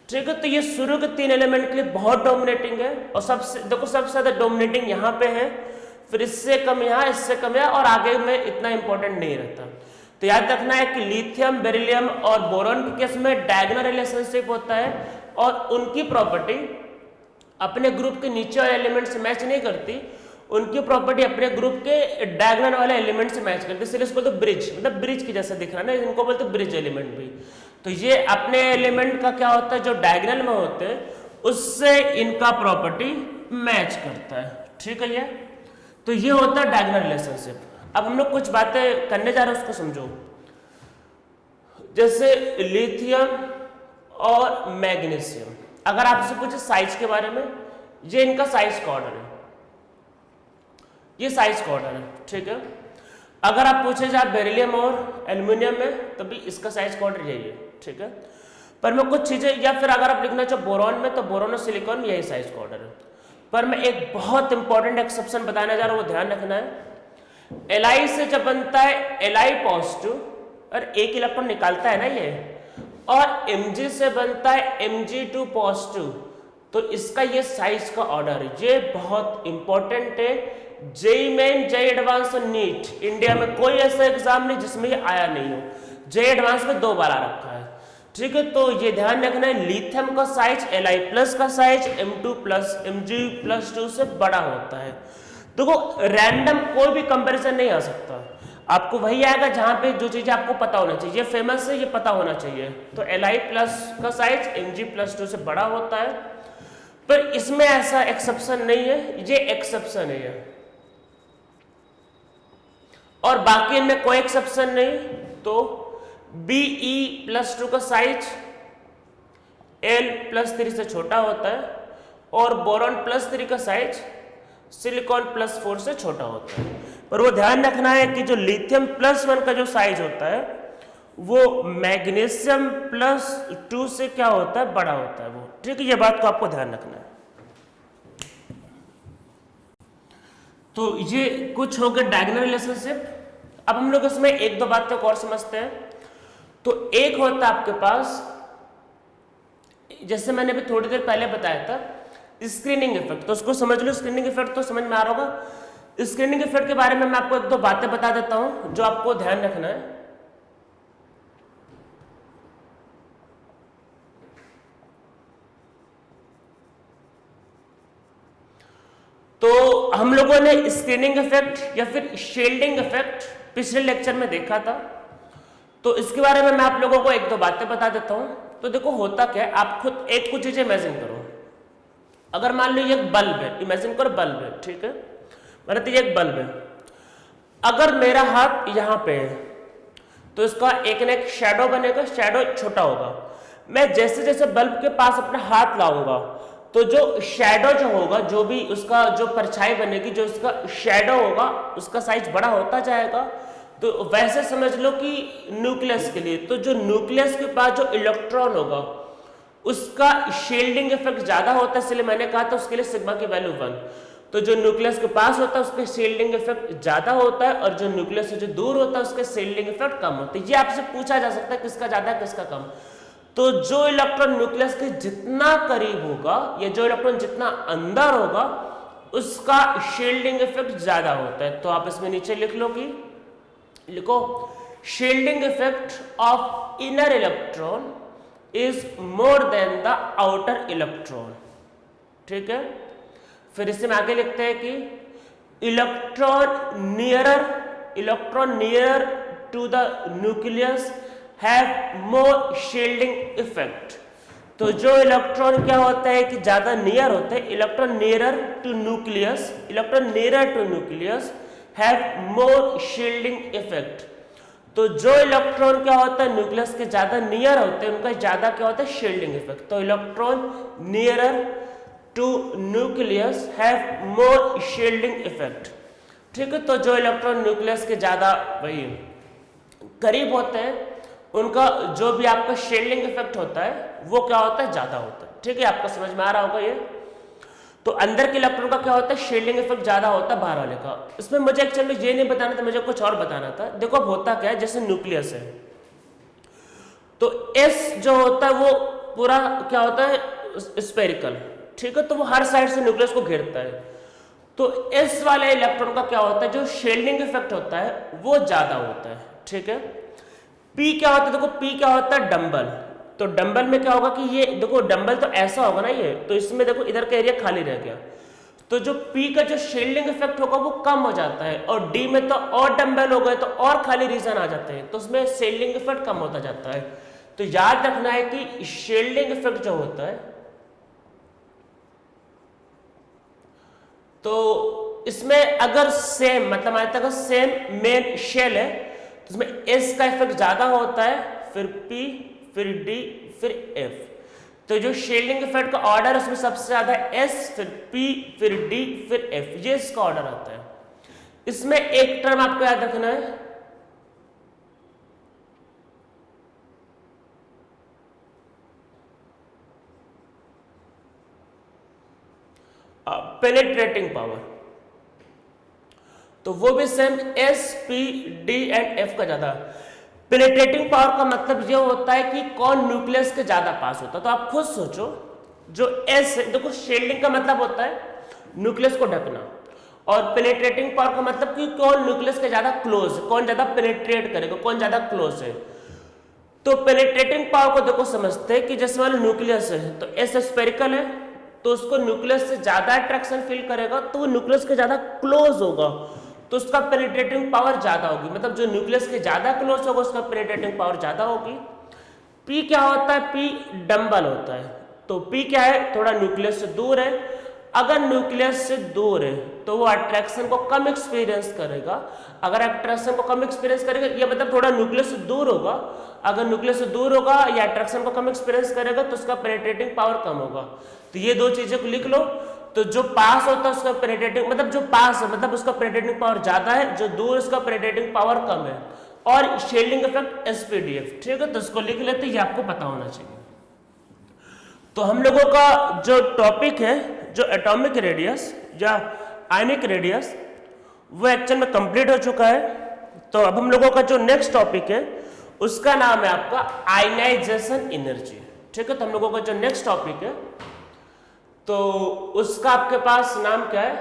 ठीक है, तो ये शुरू के 3 एलिमेंट के लिए बहुत डोमिनेटिंग है और सबसे देखो सबसे ज्यादा डोमिनेटिंग यहाँ पे है, फिर इससे कम यहाँ, इससे कम यहाँ, और आगे में इतना इंपॉर्टेंट नहीं रहता। तो याद रखना है कि लिथियम, बेरिलियम और बोरॉन के केस में डायगोनल रिलेशनशिप होता है और उनकी प्रॉपर्टी अपने ग्रुप के नीचे वाले एलिमेंट से मैच नहीं करती, उनकी प्रॉपर्टी अपने ग्रुप के डायगोनल वाले एलिमेंट से मैच करती है। इसलिए इसको तो ब्रिज, मतलब ब्रिज की जैसा दिख रहा है ना, इनको बोलते हैं ब्रिज एलिमेंट भी। तो ये अपने एलिमेंट का क्या होता है, जो डायगोनल में होते हैं उससे इनका प्रॉपर्टी मैच करता है। ठीक है, ये तो ये होता है डायगोनल रिलेशनशिप। अब हम लोग कुछ बातें करने जा रहे हैं, उसको समझो। जैसे लिथियम और मैग्नीशियम, अगर आपसे पूछे साइज के बारे में, ये इनका साइज का ऑर्डर है, ये साइज का ऑर्डर है। ठीक है, अगर आप पूछे जाए बेरिलियम और एल्युमिनियम में, तभी इसका साइज का ऑर्डर यही है। ठीक है, पर मैं कुछ चीजें, या फिर अगर आप लिखना चाहो बोरॉन में, तो बोरॉन और सिलिकॉन में यही साइज का ऑर्डर है। पर मैं एक बहुत इंपॉर्टेंट एक्सेप्शन बताने जा रहा हूं, वो ध्यान रखना है। Li से जब बनता है Li पॉजिटिव और एक इलेक्ट्रॉन निकालता है ना ये, और Mg से बनता है Mg2 पॉजिटिव, तो इसका ये साइज का ऑर्डर है, ये बहुत इंपॉर्टेंट है। जेई मेन, जेई एडवांस और नीट, इंडिया में कोई ऐसा एग्जाम नहीं जिसमें ये आया नहीं हो। जेई एडवांस में 2 बार आ रखा है। ठीक है, तो ये ध्यान रखना है, लिथियम का साइज Li प्लस का साइज M2 प्लस Mg+2 से बड़ा होता है। देखो रैंडम कोई भी कंपैरिजन नहीं आ सकता, आपको वही आएगा जहां पे जो चीजें आपको पता होना चाहिए, ये फेमस है, ये पता होना चाहिए। तो Li प्लस का साइज Mg+2 से बड़ा होता है, पर इसमें ऐसा एक्सेप्शन नहीं है, ये एक्सेप्शन है और बाकी इनमें कोई एक्सेप्शन नहीं। तो Be+2 का साइज L+3 से छोटा होता है और बोरॉन +3 का साइज सिलिकॉन +4 से छोटा होता है। पर वो ध्यान रखना है कि जो लिथियम +1 का जो साइज होता है वो मैग्नीशियम +2 से क्या होता है, बड़ा होता है वो। ठीक है, ये बात को आपको ध्यान रखना है। तो ये कुछ हो गए डायगोनल रिलेशनशिप। अब हम लोग इसमें 1-2 बातें और समझते हैं। तो एक होता है आपके पास, जैसे मैंने अभी थोड़ी देर पहले बताया था, स्क्रीनिंग इफेक्ट, तो उसको समझ लो। स्क्रीनिंग इफेक्ट तो समझ में आ रहा होगा। स्क्रीनिंग इफेक्ट के बारे में मैं आपको 1-2 बातें बता देता हूं जो आपको ध्यान रखना है। तो हम लोगों ने स्क्रीनिंग इफेक्ट या फिर शील्डिंग इफेक्ट पिछले लेक्चर में देखा था, तो इसके बारे में मैं आप लोगों को 1-2 बातें बता देता हूं। तो देखो होता क्या है, आप खुद कुछ चीजें इमेजिन करो। अगर मान लो ये एक बल्ब है, इमेजिन करो बल्ब है, ठीक है, मतलब ये एक बल्ब है। अगर मेरा हाथ यहां पे है तो इसका एक ना एक शैडो बनेगा, शैडो छोटा होगा। मैं जैसे जैसे बल्ब के पास अपना हाथ लाऊंगा तो जो शैडो जो होगा, जो भी उसका जो परछाई बनेगी, जो उसका शैडो होगा, उसका साइज बड़ा होता जाएगा। तो वैसे समझ लो कि न्यूक्लियस के लिए, तो जो न्यूक्लियस के पास जो इलेक्ट्रॉन होगा उसका शील्डिंग इफेक्ट ज्यादा होता है, इसलिए मैंने कहा था उसके लिए सिग्मा की वैल्यू 1। तो जो न्यूक्लियस के पास होता है उसका शील्डिंग इफेक्ट ज्यादा होता है और जो न्यूक्लियस से जो दूर होता है उसका शील्डिंग इफेक्ट कम होता है। ये आपसे पूछा जा सकता है किसका ज्यादा किसका कम। तो जो इलेक्ट्रॉन न्यूक्लियस के जितना करीब होगा या जो इलेक्ट्रॉन जितना अंदर होगा उसका शील्डिंग इफेक्ट ज्यादा होता है। तो आप इसमें नीचे लिख लो कि लिखो shielding effect of inner electron is more than the outer electron. ठीक है, फिर इसमें आगे लिखते हैं कि electron nearer to the nucleus have more shielding effect. तो जो इलेक्ट्रॉन क्या होता है कि ज्यादा नियर होते हैं, electron nearer to nucleus have more shielding effect. तो जो इलेक्ट्रॉन क्या होता है न्यूक्लियस के ज्यादा नियर होते हैं उनका ज्यादा क्या होता है शील्डिंग इफेक्ट। तो electron nearer to nucleus have more shielding effect. ठीक है, तो जो इलेक्ट्रॉन न्यूक्लियस के ज्यादा वही करीब होते हैं उनका जो भी आपका शील्डिंग इफेक्ट होता है वो क्या होता है ज्यादा होता है। ठीक है, आपको समझ में आ रहा होगा ये। तो अंदर के इलेक्ट्रॉन का क्या होता है शील्डिंग इफेक्ट ज्यादा होता है बाहर वाले का। इसमें मुझे एक्चुअली ये नहीं बताना था, मुझे कुछ और बताना था। देखो अब होता क्या है, जैसे न्यूक्लियस है तो एस जो होता है वो पूरा क्या होता है स्फेरिकल। ठीक है, तो वो हर साइड से न्यूक्लियस को घेरता है। तो एस वाले इलेक्ट्रॉन का क्या होता है जो शील्डिंग इफेक्ट होता है वो ज्यादा होता है। ठीक है, पी क्या होता है, देखो पी क्या होता है डंबल। तो डंबल में क्या होगा कि ये देखो डंबल तो ऐसा होगा ना ये, तो इसमें देखो इधर का एरिया खाली रह गया, तो जो पी का जो शील्डिंग इफेक्ट होगा वो कम हो जाता है। और डी में तो और डंबल हो गए तो और खाली रीजन आ जाते हैं, तो उसमें शील्डिंग इफेक्ट कम होता जाता है। तो याद रखना है कि शील्डिंग इफेक्ट जो होता है तो इसमें अगर सेम मतलब हमारे तक सेम मेन शेल है तो इसमें एस का इफेक्ट ज्यादा होता है, फिर पी, फिर डी, फिर एफ। तो जो शील्डिंग इफेक्ट का ऑर्डर उसमें सबसे ज्यादा एस, फिर पी, फिर डी, फिर एफ, ये इसका ऑर्डर आता है। इसमें एक टर्म आपको याद रखना है, पेनिट्रेटिंग पावर। तो वो भी same S, P, D and F का ज्यादा। पेनिट्रेटिंग पावर का मतलब ये होता है कि कौन न्यूक्लियस के ज्यादा पास होता है। तो आप खुद सोचो, जो एस है, देखो शील्डिंग का मतलब होता है न्यूक्लियस को ढकना, और पेनिट्रेटिंग पावर का मतलब कि कौन न्यूक्लियस के ज्यादा क्लोज है, कौन ज्यादा पेनिट्रेट करेगा, कौन ज्यादा क्लोज है। तो पेनिट्रेटिंग पावर को देखो समझते हैं कि जैसे वाला न्यूक्लियस है तो एस स्फेरिकल है, तो उसको न्यूक्लियस से ज्यादा अट्रैक्शन फील करेगा, तो वो न्यूक्लियस के ज्यादा क्लोज होगा, तो उसका पेनिट्रेटिंग पावर ज्यादा होगी। मतलब जो न्यूक्लियस के ज्यादा क्लोज होगा उसका पेनिट्रेटिंग पावर ज्यादा होगी। पी क्या होता है, पी डंबल होता है। तो पी क्या है, थोड़ा न्यूक्लियस से दूर है। अगर न्यूक्लियस से दूर है तो वो अट्रैक्शन को कम एक्सपीरियंस करेगा। अगर अट्रैक्शन को कम एक्सपीरियंस करेगा, ये मतलब थोड़ा न्यूक्लियस से दूर होगा, अगर न्यूक्लियस से दूर होगा या अट्रैक्शन को कम एक्सपीरियंस करेगा तो उसका पेनिट्रेटिंग पावर कम होगा। तो ये दो चीजें को लिख लो। तो जो पास होता है उसका पेनिट्रेटिंग मतलब जो पास है मतलब उसका पेनिट्रेटिंग पावर ज्यादा है, जो दूर उसका पेनिट्रेटिंग पावर कम है। और शील्डिंग इफेक्ट एसपीडीएफ। ठीक है, तो इसको लिख लेते, ये आपको पता होना चाहिए। तो हम लोगों का जो टॉपिक है, जो एटॉमिक रेडियस या आयनिक रेडियस, वो एक्चुअल में कंप्लीट हो चुका है। तो अब हम लोगों का जो नेक्स्ट टॉपिक है उसका नाम है आपका आयनाइजेशन एनर्जी। ठीक है, तो हम लोगों का जो नेक्स्ट टॉपिक है तो उसका आपके पास नाम क्या है,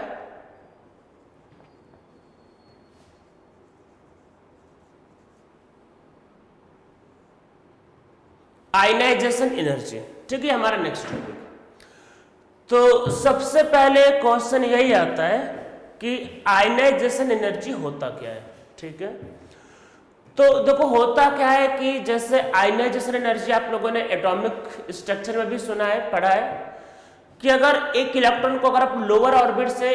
आयनाइजेशन एनर्जी। ठीक है, हमारा नेक्स्ट टॉपिक। तो सबसे पहले क्वेश्चन यही आता है कि आयनाइजेशन एनर्जी होता क्या है। ठीक है, तो देखो होता क्या है कि जैसे आयनाइजेशन एनर्जी आप लोगों ने एटॉमिक स्ट्रक्चर में भी सुना है, पढ़ा है कि अगर एक इलेक्ट्रॉन को अगर आप लोअर ऑर्बिट से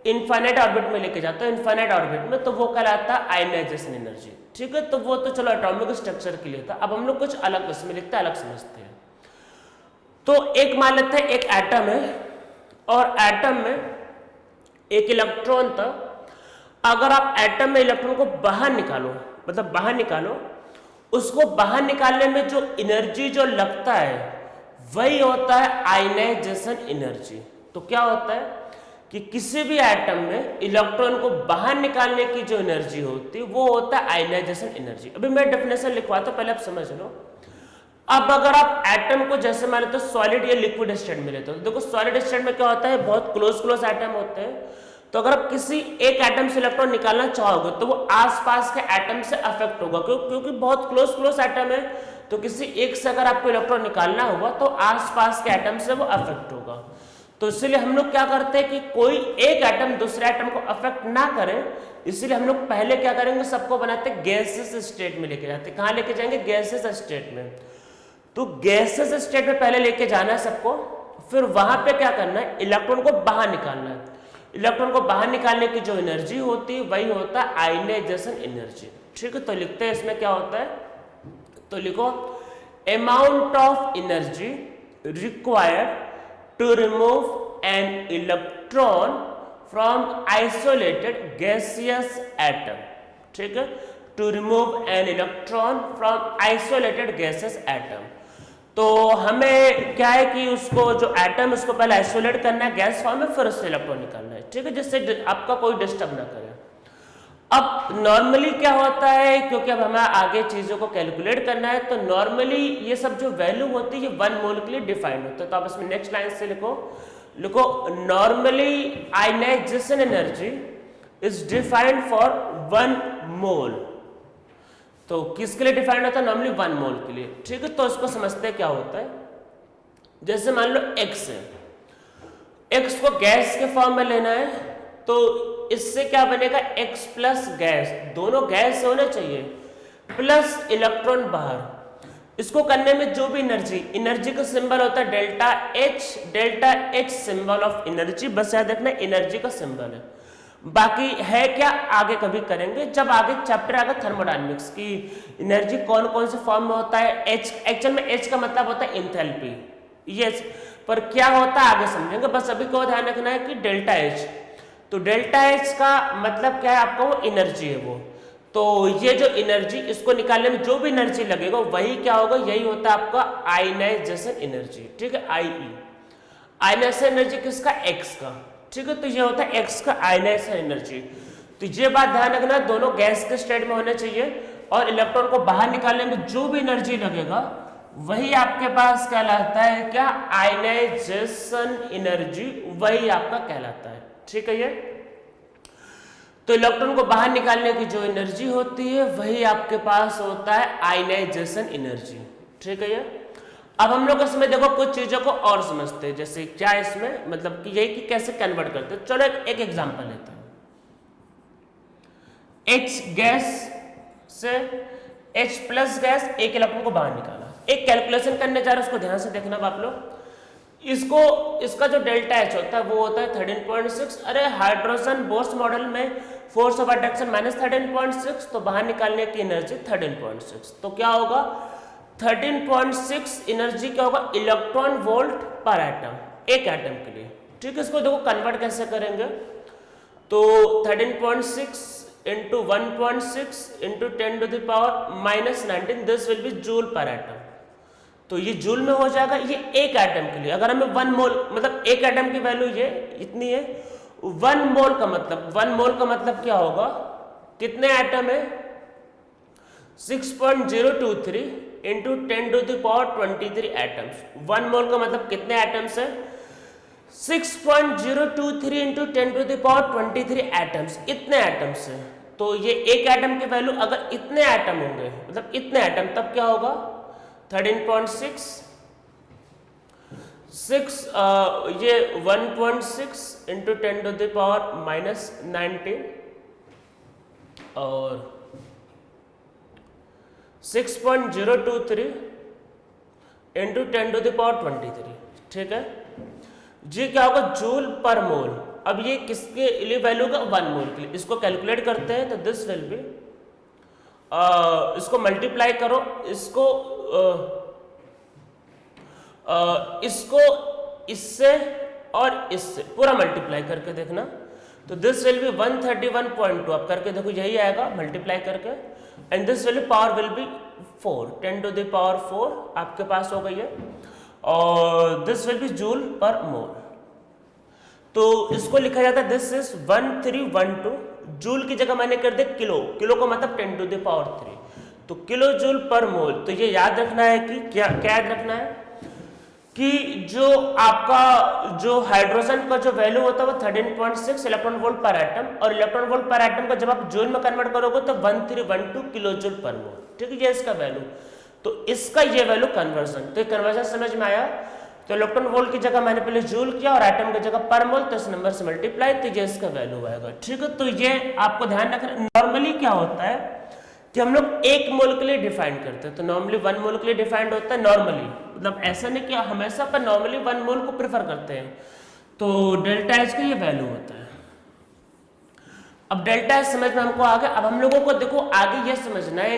इनफाइनाइट ऑर्बिट में लेके जाते हो, इनफाइनाइट ऑर्बिट में, तो वो कहलाता है आयनाइजेशन एनर्जी। ठीक है, तो वो तो चलो एटॉमिक स्ट्रक्चर के लिए था। अब हम लोग कुछ अलग इसमें लिखते हैं, अलग समझते हैं। तो एक मान लेते हैं एक एटम है और एटम में एक इलेक्ट्रॉन था। अगर आप एटम में इलेक्ट्रॉन को बाहर निकालो, मतलब बाहर निकालो, उसको बाहर निकालने में जो एनर्जी जो लगता है वही होता है आयनाइजेशन एनर्जी। तो क्या होता है कि किसी भी एटम में इलेक्ट्रॉन को बाहर निकालने की जो एनर्जी होती है वो होता है आयनाइजेशन एनर्जी। अभी मैं डेफिनेशन लिखवाता हूं, पहले आप समझ लो। अब अगर आप एटम को जैसे मान लेते हो सॉलिड या लिक्विड स्टेट में लेते हो, तो देखो सॉलिड स्टेट में क्या होता है, बहुत क्लोज एटम होते हैं। तो अगर आप किसी एक एटम से इलेक्ट्रॉन निकालना चाहोगे तो वो आसपास के एटम से अफेक्ट होगा, क्योंकि बहुत क्लोज एटम है। तो किसी एक से अगर आपको इलेक्ट्रॉन निकालना होगा तो आसपास के एटम से वो अफेक्ट होगा। तो इसलिए हम लोग क्या करते हैं कि कोई एक एटम दूसरे एटम को अफेक्ट ना करे, इसलिए हम लोग पहले क्या करेंगे, सबको बनाते हैं गैसेस स्टेट में लेके जाते हैं। कहाँ लेके जाएंगे, गैसेस स्टेट में। तो गैसेस स्टेट में पहले लेके जाना है सबको, फिर वहां पे क्या करना है, इलेक्ट्रॉन को बाहर निकालना है। इलेक्ट्रॉन को बाहर निकालने की जो एनर्जी होती है वही होता है आयनाइजेशन एनर्जी। ठीक है, तो लिखते हैं इसमें क्या होता है, तो लिखो amount of energy required to remove an electron from isolated gaseous atom. ठीक है, to remove an electron from isolated gaseous atom. तो हमें क्या है कि उसको जो एटम उसको पहले आइसोलेट करना है गैस फॉर्म में, फिर उससे इलेक्ट्रॉन निकालना है। ठीक है, जिससे आपका कोई डिस्टर्ब ना करे। अब नॉर्मली क्या होता है, क्योंकि अब हमें आगे चीजों को कैलकुलेट करना है, तो नॉर्मली ये सब जो वैल्यू होती है 1 मोल के लिए डिफाइंड होता है। तो आप इसमें नेक्स्ट लाइन से लिखो normally ionization energy is defined for 1 mole. तो किसके लिए डिफाइंड होता है, नॉर्मली 1 मोल के लिए। ठीक है, तो इसको समझते हैं क्या होता है। जैसे मान लो x है, x को गैस के फॉर्म में लेना है, तो इससे क्या बनेगा, x प्लस गैस, दोनों गैस होने चाहिए, प्लस इलेक्ट्रॉन बाहर। इसको करने में जो भी एनर्जी का सिंबल होता है delta H symbol of energy, बस याद रखना एनर्जी का सिंबल है। बाकी है क्या आगे कभी करेंगे, जब आगे चैप्टर आएगा थर्मोडायनेमिक्स की एनर्जी कौन कौन से फॉर्म में होता है। एच एक्चुअल में एच का मतलब होता है एंथैल्पी, यस, पर क्या होता है आगे समझेंगे। बस अभी को ध्यान रखना है कि डेल्टा एच, तो डेल्टा एच का मतलब क्या है आपका, वो एनर्जी है वो। तो ये जो एनर्जी, इसको निकालने में जो भी एनर्जी लगेगा वही क्या होगा, यही होता है आपका आयनाइजेशन एनर्जी। ठीक है, आईई आयनाइजेशन एनर्जी किसका, एक्स का। ठीक है, तो ये होता है एक्स का आयनाइजेशन एनर्जी। तो ये बात ध्यान रखना, दोनों गैस के स्टेट में होने चाहिए, और इलेक्ट्रॉन को बाहर निकालने में जो भी एनर्जी लगेगा वही आपके पास कहलाता है क्या, आयनाइजेशन एनर्जी, वही आपका कहलाता है। ठीक है, ये तो इलेक्ट्रॉन को बाहर निकालने की जो एनर्जी होती है वही आपके पास होता है आयनाइजेशन एनर्जी। ठीक है, ये अब हम लोग इसमें देखो कुछ चीजों को और समझते हैं, जैसे क्या इसमें मतलब कि यही कि कैसे कन्वर्ट करते हैं। चलो एक एग्जांपल लेते हैं। H गैस से H प्लस गैस एक इलेक्ट्रॉन को बाहर निकाला। एक कैलकुलेशन करने जा रहे हैं, उसको ध्यान से देखना आप लोग। इसका जो डेल्टा एच होता है वो होता है 13.6। अरे हाइड्रोजन बोर्स मॉडल में फोर्स ऑफ अट्रैक्शन -13.6, तो बाहर निकालने की एनर्जी 13.6। तो क्या होगा, 13.6 एनर्जी क्या होगा, इलेक्ट्रॉन वोल्ट पर एटम, एक एटम के लिए। ठीक है, इसको देखो कन्वर्ट कैसे करेंगे। तो 13.6 into 1.6 into 10⁻⁻⁹, this will be joule पर एटम। तो ये जूल में हो जाएगा, ये एक एटम के लिए। अगर हमें 1 मोल मतलब एक एटम की वैल्यू ये इतनी है, 1 मोल का मतलब क्या होगा, कितने एटम है, 6.023 इंटू 10⁻23 एटम्स। 1 मोल का मतलब कितने एटम्स है, 6.023 इंटू 10⁻23 एटम्स, इतने एटम्स है। तो ये एक एटम की वैल्यू, अगर इतने एटम होंगे मतलब इतने एटम, तब क्या होगा 13.6 ये 1.6 इंटू 10⁻⁻⁹ और 6.023 इंटू 10⁻23। ठीक है जी, क्या होगा जूल पर मोल। अब ये किसके लिए वैल्यू का, 1 मोल के लिए। इसको कैलकुलेट करते हैं, तो दिस विल बी, इसको मल्टीप्लाई करो, इसको इससे और इससे पूरा मल्टीप्लाई करके देखना, तो दिस विल बी 131.2। आप करके देखो, यही आएगा मल्टीप्लाई करके, and this will power will be 4, 10⁻⁴ आपके पास हो गई है, और दिस विल बी जूल पर मोल। तो इसको लिखा जाता है दिस इज 1312। जूल की जगह मैंने कर दिया किलो, किलो का मतलब 10⁻3। तो किलो जूल पर मोल। तो ये याद रखना है कि क्या याद रखना है कि जो आपका जो हाइड्रोजन का जो वैल्यू होता है वो 13.6 इलेक्ट्रॉन वोल्ट पर एटम, और इलेक्ट्रॉन वोल्ट पर एटम को जब आप जूल में कन्वर्ट करोगे तो 1312 किलो जूल पर मोल। ठीक है, ये इसका वैल्यू। तो इसका ये वैल्यू कन्वर्जन, तो कन्वर्जन समझ में आया। तो इलेक्ट्रॉन वोल्ट की जगह मैंने पहले जूल किया और एटम की जगह पर मोल, तो इस नंबर से मल्टीप्लाई, तो ये इसका वैल्यू आएगा। ठीक है, तो ये आपको ध्यान रखना। नॉर्मली क्या होता है कि हम लोग 1 मोल के लिए डिफाइन करते हैं, तो नॉर्मली 1 मोल के लिए डिफाइंड होता है नॉर्मली, मतलब ऐसा नहीं कि हमेशा, पर नॉर्मली 1 मोल को प्रेफर करते हैं। तो डेल्टा एच का ये वैल्यू होता है। अब डेल्टा एच समझ में हमको आ गया। अब हम लोगों को देखो आगे ये समझना है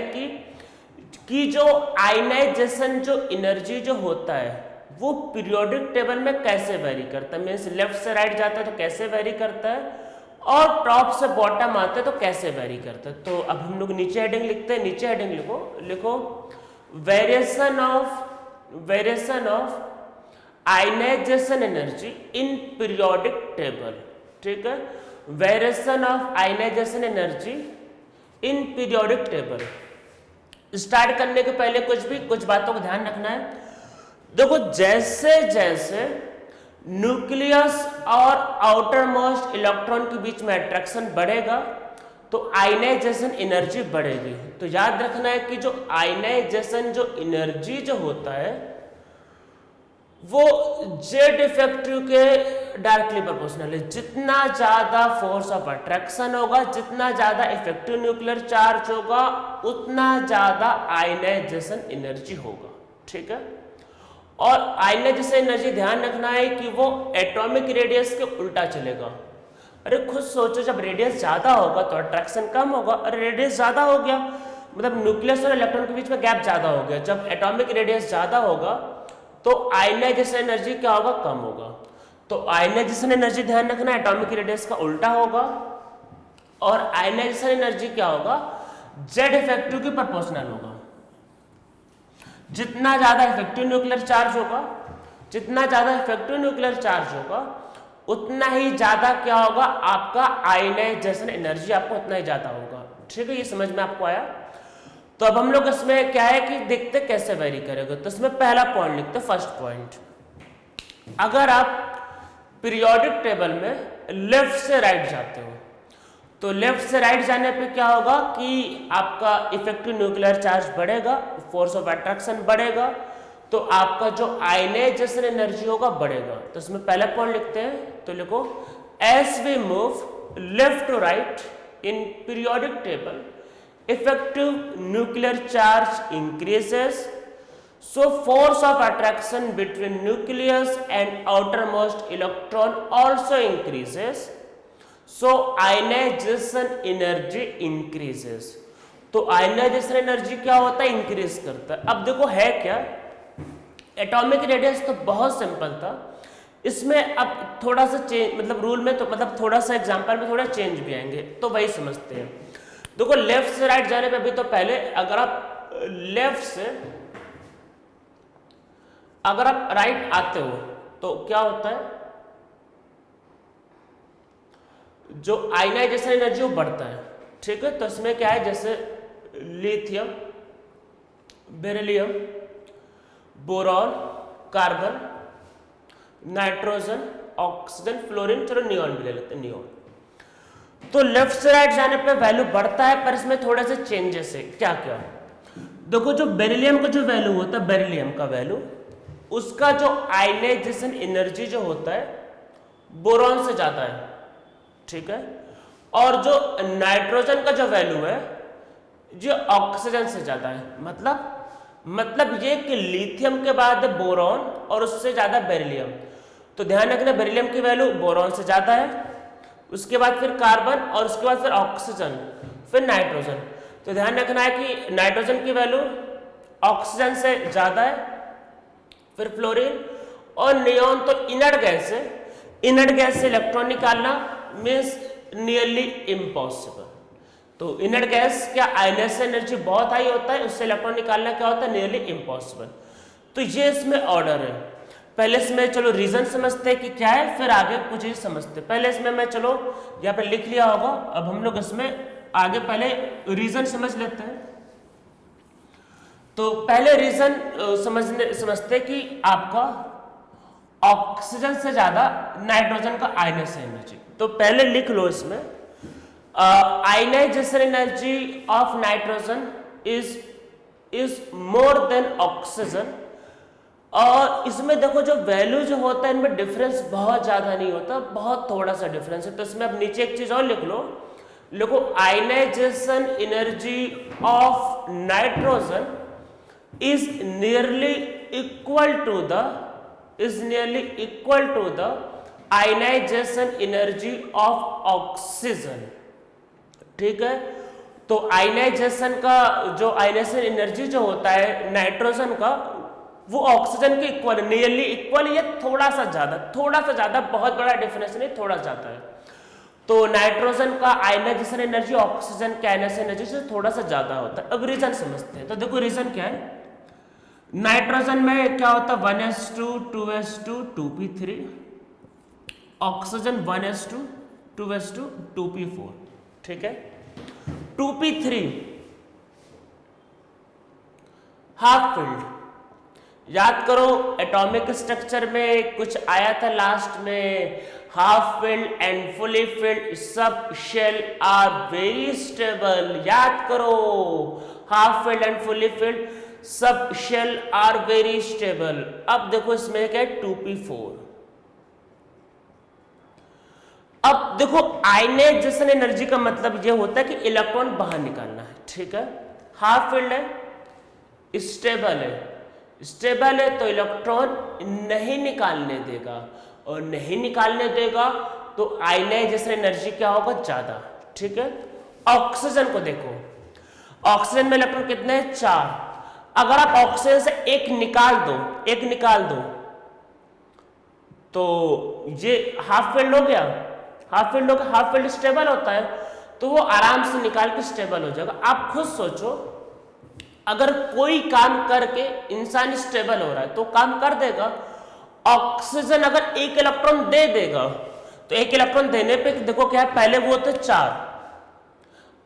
कि जो आयनाइजेशन जो एनर्जी जो होता है वो पीरियोडिक टेबल में कैसे वेरी करता है, मीन्स लेफ्ट से राइट जाता है तो कैसे वेरी करता है, और टॉप से बॉटम आता है तो कैसे वेरी करता है। तो अब हम लोग नीचे हेडिंग लिखते हैं। नीचे हेडिंग लिखो variation of ionization energy in periodic table. ठीक है, variation of ionization energy in periodic table. Start करने के पहले कुछ बातों को ध्यान रखना है। देखो जैसे जैसे न्यूक्लियस और आउटर मोस्ट इलेक्ट्रॉन के बीच में अट्रैक्शन बढ़ेगा तो आयनाइजेशन एनर्जी बढ़ेगी। तो याद रखना है कि जो आयनाइजेशन जो एनर्जी जो होता है वो जेड इफेक्टिव के डायरेक्टली प्रोपोर्शनल है। जितना ज्यादा फोर्स ऑफ अट्रैक्शन होगा, जितना ज्यादा इफेक्टिव न्यूक्लियर चार्ज होगा, उतना ज्यादा आयनाइजेशन एनर्जी होगा। ठीक है, और आयनाइजेशन एनर्जी ध्यान रखना है कि वो एटॉमिक रेडियस के उल्टा चलेगा। अरे खुद सोचो, जब रेडियस ज्यादा होगा तो अट्रैक्शन कम होगा, और रेडियस ज्यादा हो गया मतलब न्यूक्लियस और इलेक्ट्रॉन के बीच में गैप ज्यादा हो गया। जब एटॉमिक रेडियस ज्यादा होगा तो आयनाइजेशन एनर्जी क्या होगा, कम होगा। तो आयनाइजेशन एनर्जी ध्यान रखना एटॉमिक रेडियस का उल्टा होगा, और आयनाइजेशन एनर्जी क्या होगा, जेड इफेक्टिव के प्रोपोर्शनल होगा। जितना ज्यादा इफेक्टिव न्यूक्लियर चार्ज होगा, जितना ज्यादा इफेक्टिव न्यूक्लियर चार्ज होगा, उतना ही ज्यादा क्या होगा, आपका आयनाइजेशन एनर्जी आपको उतना ही ज्यादा होगा। ठीक है, ये समझ में आपको आया। तो अब हम लोग इसमें क्या है कि देखते कैसे वेरी करेगा। तो इसमें पहला पॉइंट लिखते, फर्स्ट पॉइंट, अगर आप पीरियोडिक टेबल में लेफ्ट से राइट जाते हो तो लेफ्ट से राइट जाने पे क्या होगा कि आपका इफेक्टिव न्यूक्लियर चार्ज बढ़ेगा, फोर्स ऑफ अट्रैक्शन बढ़ेगा, तो आपका जो आयनाइजेशन एनर्जी होगा बढ़ेगा। तो इसमें पहला पॉइंट लिखते हैं, तो लिखो as we move left to right in periodic table effective nuclear charge increases, so force of attraction between nucleus and outermost electron also increases, so ionization energy increases। तो आयनाइजेशन एनर्जी क्या होता है, increase करता है। अब देखो है क्या, एटॉमिक रेडियस तो बहुत सिंपल था, इसमें अब थोड़ा सा चेंज, मतलब रूल में तो मतलब थोड़ा सा एग्जांपल में थोड़ा चेंज भी आएंगे, तो वही समझते हैं। देखो लेफ्ट से राइट जाने पे अभी तो पहले अगर आप लेफ्ट से अगर आप राइट आते हो तो क्या होता है, जो आयनाइजेशन एनर्जी वो बढ़ता है। ठीक है, तो इसमें क्या है, जैसे lithium, beryllium, boron, carbon, nitrogen, oxygen, fluorine, चलो नियॉन भी ले लेते हैं, नियॉन। तो लेफ्ट से राइट जाने पे वैल्यू बढ़ता है, पर इसमें थोड़े से चेंजेस है। क्या क्या, देखो जो बेरिलियम का जो वैल्यू होता है, बेरिलियम का वैल्यू, उसका जो आयनाइजेशन एनर्जी जो होता है बोरॉन से ज्यादा है। ठीक है, और जो नाइट्रोजन का जो वैल्यू है जो ऑक्सीजन से ज्यादा है। मतलब ये कि लिथियम के बाद बोरॉन और उससे ज्यादा बेरिलियम। तो ध्यान रखना बेरिलियम की वैल्यू बोरॉन से ज्यादा है, उसके बाद फिर कार्बन, और उसके बाद फिर ऑक्सीजन, फिर नाइट्रोजन। तो ध्यान रखना है कि नाइट्रोजन की वैल्यू ऑक्सीजन से ज्यादा है, फिर फ्लोरीन और नियॉन। तो इनर्ट गैस है, इनर्ट गैस से इलेक्ट्रॉन निकालना मीन्स नियरली इम्पॉसिबल। तो इनर्ट गैस क्या आयनाइजेशन एनर्जी बहुत हाई होता है, उससे इलेक्ट्रॉन निकालना क्या होता है, नियरली इम्पॉसिबल। तो ये इसमें ऑर्डर है। पहले इसमें चलो रीजन समझते हैं कि क्या है, फिर आगे कुछ चीज समझते हैं। पहले इसमें मैं चलो यहाँ पे लिख लिया होगा, अब हम लोग इसमें आगे पहले रीजन समझ लेते हैं। तो पहले रीजन समझते कि आपका ऑक्सीजन से ज्यादा नाइट्रोजन का आयनाइजेशन एनर्जी। तो पहले लिख लो इसमें ionization energy of nitrogen is more than oxygen. और इसमें देखो जो वैल्यू जो होता है इनमें डिफरेंस बहुत ज्यादा नहीं होता, बहुत थोड़ा सा डिफरेंस है। तो इसमें अब नीचे एक चीज और लिख लो ionization energy of nitrogen is nearly equal to the ionization energy of oxygen। ठीक है, तो आयनाइजेशन का जो आयनाइजेशन एनर्जी जो होता है नाइट्रोजन का वो ऑक्सीजन के इक्वल, नियरली इक्वल या थोड़ा सा ज्यादा, बहुत बड़ा डिफरेंस नहीं, थोड़ा ज्यादा है। तो नाइट्रोजन का आयनाइजेशन एनर्जी ऑक्सीजन के आयनाइजेशन एनर्जी से थोड़ा सा ज्यादा होता है। अब रीजन समझते हैं। तो देखो रीजन क्या है, नाइट्रोजन में क्या होता है 1s2 2s2 2p3, oxygen 1s2 2s2 2p4। ठीक है, 2p3 हाफ फिल्ड। याद करो एटॉमिक स्ट्रक्चर में कुछ आया था लास्ट में, half filled and fully filled sub shell are very stable. याद करो half filled and fully filled sub shell are very stable. अब देखो इसमें क्या है 2p4। अब देखो आयनाइजेशन एनर्जी का मतलब ये होता है कि इलेक्ट्रॉन बाहर निकालना है। ठीक है, हाफ फील्ड है, स्टेबल है तो इलेक्ट्रॉन नहीं निकालने देगा, और नहीं निकालने देगा तो आयनाइजेशन एनर्जी क्या होगा ज्यादा। ठीक है, ऑक्सीजन को देखो, ऑक्सीजन में इलेक्ट्रॉन कितने हैं 4। अगर आप ऑक्सीजन से एक निकाल दो तो ये हाफ फील्ड हो गया, हाफ फील्ड स्टेबल होता है तो वो आराम से निकाल के स्टेबल हो जाएगा। आप खुद सोचो अगर कोई काम करके इंसान स्टेबल हो रहा है तो काम कर देगा। ऑक्सीजन अगर एक इलेक्ट्रॉन दे देगा तो एक इलेक्ट्रॉन देने पे देखो क्या है, पहले वो होते 4,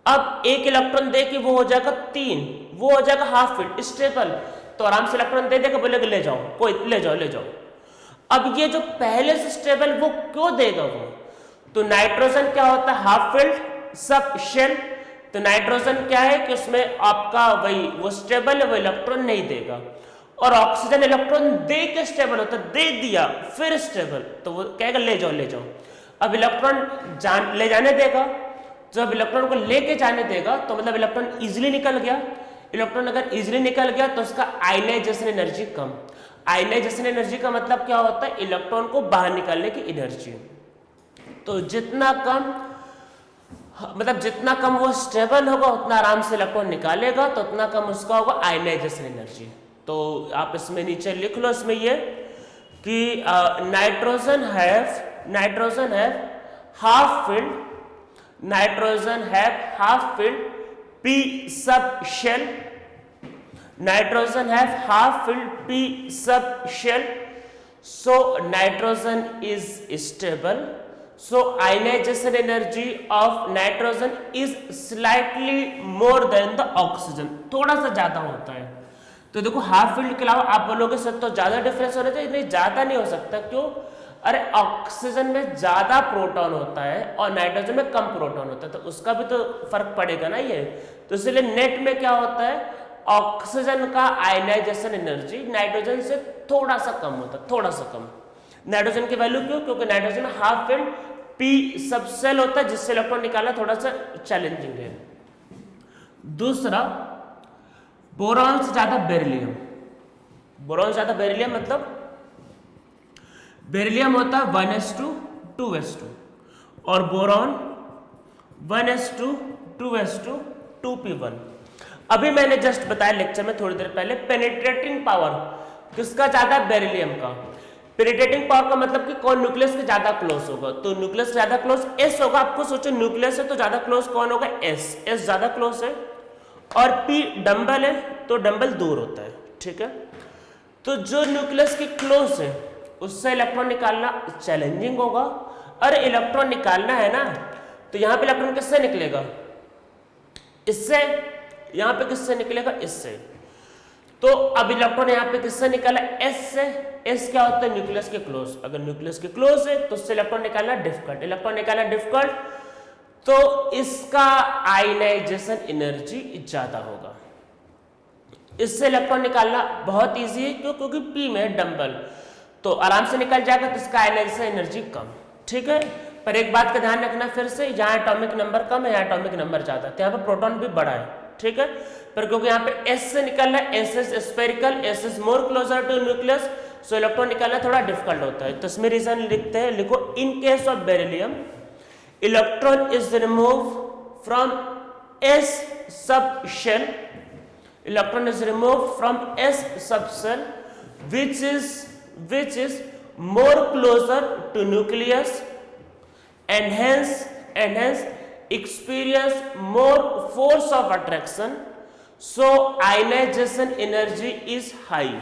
अब एक इलेक्ट्रॉन दे के वो हो जाएगा 3, वो हो जाएगा हाफ फील्ड स्टेबल। तो आराम से इलेक्ट्रॉन दे देगा, बोलेगा ले जाओ, कोई ले जाओ। अब ये जो पहले से स्टेबल वो क्यों देगा वो, तो नाइट्रोजन क्या होता है हाफ फील्ड सब शेल। तो नाइट्रोजन क्या है कि उसमें आपका वही वो स्टेबल है, वो इलेक्ट्रॉन नहीं देगा। और ऑक्सीजन इलेक्ट्रॉन दे के स्टेबल होता है, दे दिया फिर स्टेबल, तो वो कहेगा ले जाओ। अब इलेक्ट्रॉन ले जाने देगा, जब इलेक्ट्रॉन को लेके जाने देगा तो मतलब इलेक्ट्रॉन इजीली निकल गया। इलेक्ट्रॉन अगर इजीली निकल गया तो उसका आयनाइजेशन एनर्जी कम। आयनाइजेशन एनर्जी का मतलब क्या होता है, इलेक्ट्रॉन को बाहर निकालने की एनर्जी। तो जितना कम वो स्टेबल होगा उतना आराम से इलेक्ट्रॉन निकालेगा, तो उतना कम उसका होगा आयनाइजेशन एनर्जी। तो आप इसमें नीचे लिख लो इसमें ये कि nitrogen have half filled, nitrogen have half filled p sub shell, nitrogen have half filled p sub shell, so nitrogen is stable, so ionization energy of nitrogen is slightly more than the oxygen, थोड़ा सा ज्यादा होता है। तो देखो half field के अलावा आप बोलोगे सर तो ज्यादा डिफरेंस होना चाहिए, नहीं ज्यादा नहीं हो सकता। क्यों, अरे ऑक्सीजन में ज्यादा प्रोटॉन होता है और नाइट्रोजन में कम प्रोटॉन होता है, तो उसका भी तो फर्क पड़ेगा ना ये। तो इसलिए नेट में क्या होता है, ऑक्सीजन का आयनाइजेशन एनर्जी नाइट्रोजन से थोड़ा सा कम होता है, थोड़ा सा कम। नाइट्रोजन की वैल्यू क्यों, क्योंकि नाइट्रोजन में हाफ फील्ड p सब सेल होता है, जिससे इलेक्ट्रॉन निकालना थोड़ा सा चैलेंजिंग है। दूसरा, बोरॉन से ज्यादा बेरिलियम। बोरॉन से ज्यादा बेरिलियम मतलब बेरिलियम होता है 1s2 2s2 और बोरॉन 1s2 2s2 2p1। अभी मैंने जस्ट बताया लेक्चर में थोड़ी देर पहले, पेनिट्रेटिंग पावर किसका ज्यादा, बेरिलियम का। पेनिट्रेटिंग पावर का मतलब कि कौन न्यूक्लियस के ज्यादा क्लोज होगा, तो न्यूक्लियस से ज्यादा क्लोज s होगा। आपको सोचो न्यूक्लियस है तो ज्यादा क्लोज कौन होगा, s ज्यादा क्लोज है। और p डंबल है तो डंबल दूर होता है। ठीक है, तो जो न्यूक्लियस के क्लोज है उससे इलेक्ट्रॉन निकालना चैलेंजिंग होगा। अरे इलेक्ट्रॉन निकालना है ना, तो यहां पे इलेक्ट्रॉन किससे निकलेगा, इससे। यहां पे किससे निकलेगा, इससे। तो अब इलेक्ट्रॉन यहाँ पे किससे निकाला, एस से। एस क्या होता है, न्यूक्लियस के क्लोज। अगर न्यूक्लियस के क्लोज है तो उससे इलेक्ट्रॉन निकालना डिफिकल्ट, इलेक्ट्रॉन निकालना डिफिकल्ट, तो इसका आयनाइजेशन एनर्जी ज्यादा होगा। इससे इलेक्ट्रॉन निकालना बहुत इजी है, क्यों, क्योंकि पी में है डंबल, तो आराम से निकल जाएगा, तो इसका आयनाइजेशन एनर्जी कम। ठीक है, पर एक बात का ध्यान रखना फिर से, यहाँ एटॉमिक नंबर कम है, यहाँ एटॉमिक नंबर ज्यादा, तो यहाँ पे प्रोटॉन भी बड़ा है। ठीक है, पर क्योंकि यहाँ पे एस से निकलना है, S is spherical, S is more closer to nucleus, so electron निकालना थोड़ा डिफिकल्ट होता है। तो इसमें रीजन लिखते हैं, लिखो, in case of beryllium electron is remove from S sub shell, electron is removed from s subshell which is more closer to nucleus and hence experience more force of attraction, so ionization energy is high.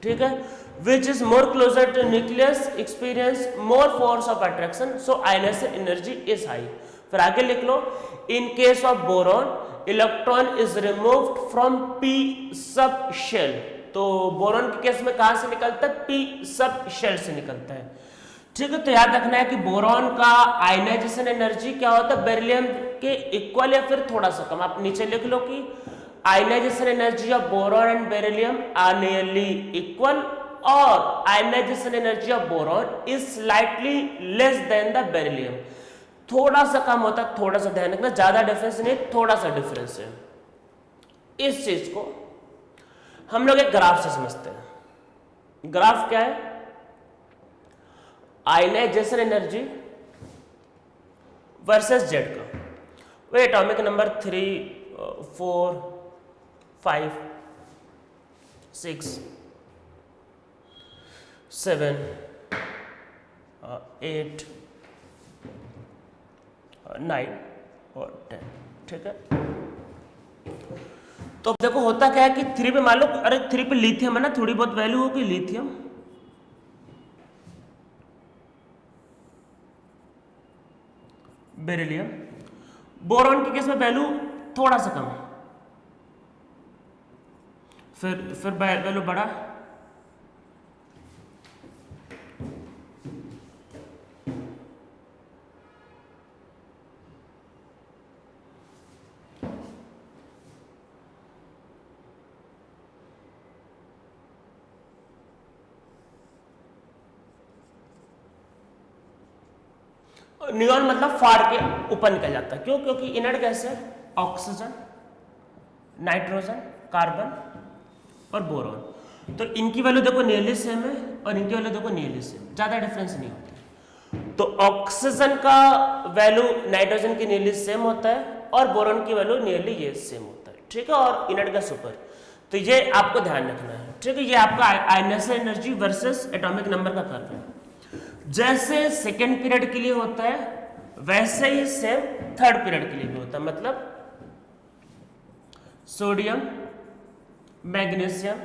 ठीक है, which is more closer to nucleus experience more force of attraction, so ionization energy is high. फिर आगे लिख लो, in case of boron electron is removed from P sub shell, तो boron के case में कहां से निकलता है, पी सब शेल से निकलता है। ठीक है, तो याद रखना है कि बोरॉन का आयनाइजेशन एनर्जी क्या होता है, बेरिलियम के इक्वल या फिर थोड़ा सा कम। आप नीचे लिख लो कि ionization energy of boron and beryllium are nearly equal, और ionization energy of boron is slightly less than the beryllium, थोड़ा सा कम होता है, थोड़ा सा ध्यान रखना, ज्यादा डिफरेंस नहीं, थोड़ा सा डिफरेंस है। इस चीज को हम लोग एक ग्राफ से समझते हैं। ग्राफ क्या है, आयनाइजेशन एनर्जी वर्सेस जेड का, वही एटॉमिक नंबर 3, 4, 5, 6, 7, 8, 9 और 10। ठीक है, तो अब देखो होता क्या है कि 3 पे मान लो, अरे 3 पे लिथियम है ना, थोड़ी बहुत वैल्यू होगी लिथियम, बेरिलियम, बोरॉन के केस में वैल्यू थोड़ा सा कम, फिर वैल्यू बड़ा, नियॉन मतलब फाड़ के ऊपर निकल जाता है, क्यों, क्योंकि इनर्ट गैस है, ऑक्सीजन, नाइट्रोजन, कार्बन और बोरॉन, तो इनकी वैल्यू देखो नियरली सेम है और इनकी वैल्यू देखो नियरली सेम, ज्यादा डिफरेंस नहीं होता। तो ऑक्सीजन का वैल्यू नाइट्रोजन की नियरली सेम होता है और बोरॉन की वैल्यू नियरली ये सेम होता है। ठीक है, और इनर्ट गैस ऊपर, तो ये आपको ध्यान रखना है। ठीक है, ये आपका ionization energy versus atomic number का कर्व है। जैसे सेकेंड पीरियड के लिए होता है वैसे ही सेम थर्ड पीरियड के लिए भी होता है, मतलब sodium, magnesium,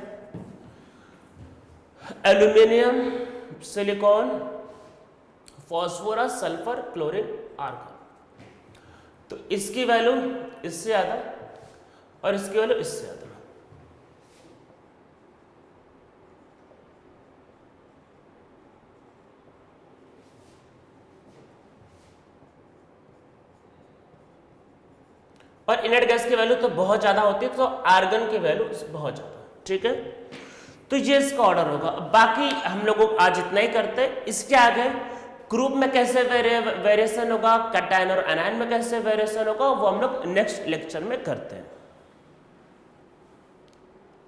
aluminium, silicon, phosphorus, sulphur, chlorine, argon, तो इसकी वैल्यू इससे ज्यादा और इसकी वैल्यू इससे ज्यादा। और इनर्ट गैस की वैल्यू तो बहुत ज्यादा होती है, तो आर्गन की वैल्यू बहुत ज्यादा। ठीक है, तो ये इसका ऑर्डर होगा। बाकी हम लोग आज इतना ही करते हैं। इसके आगे ग्रुप में कैसे वेरिएशन होगा, कैटायन और एनायन में कैसे वेरिएशन होगा, वो हम लोग नेक्स्ट लेक्चर में करते हैं।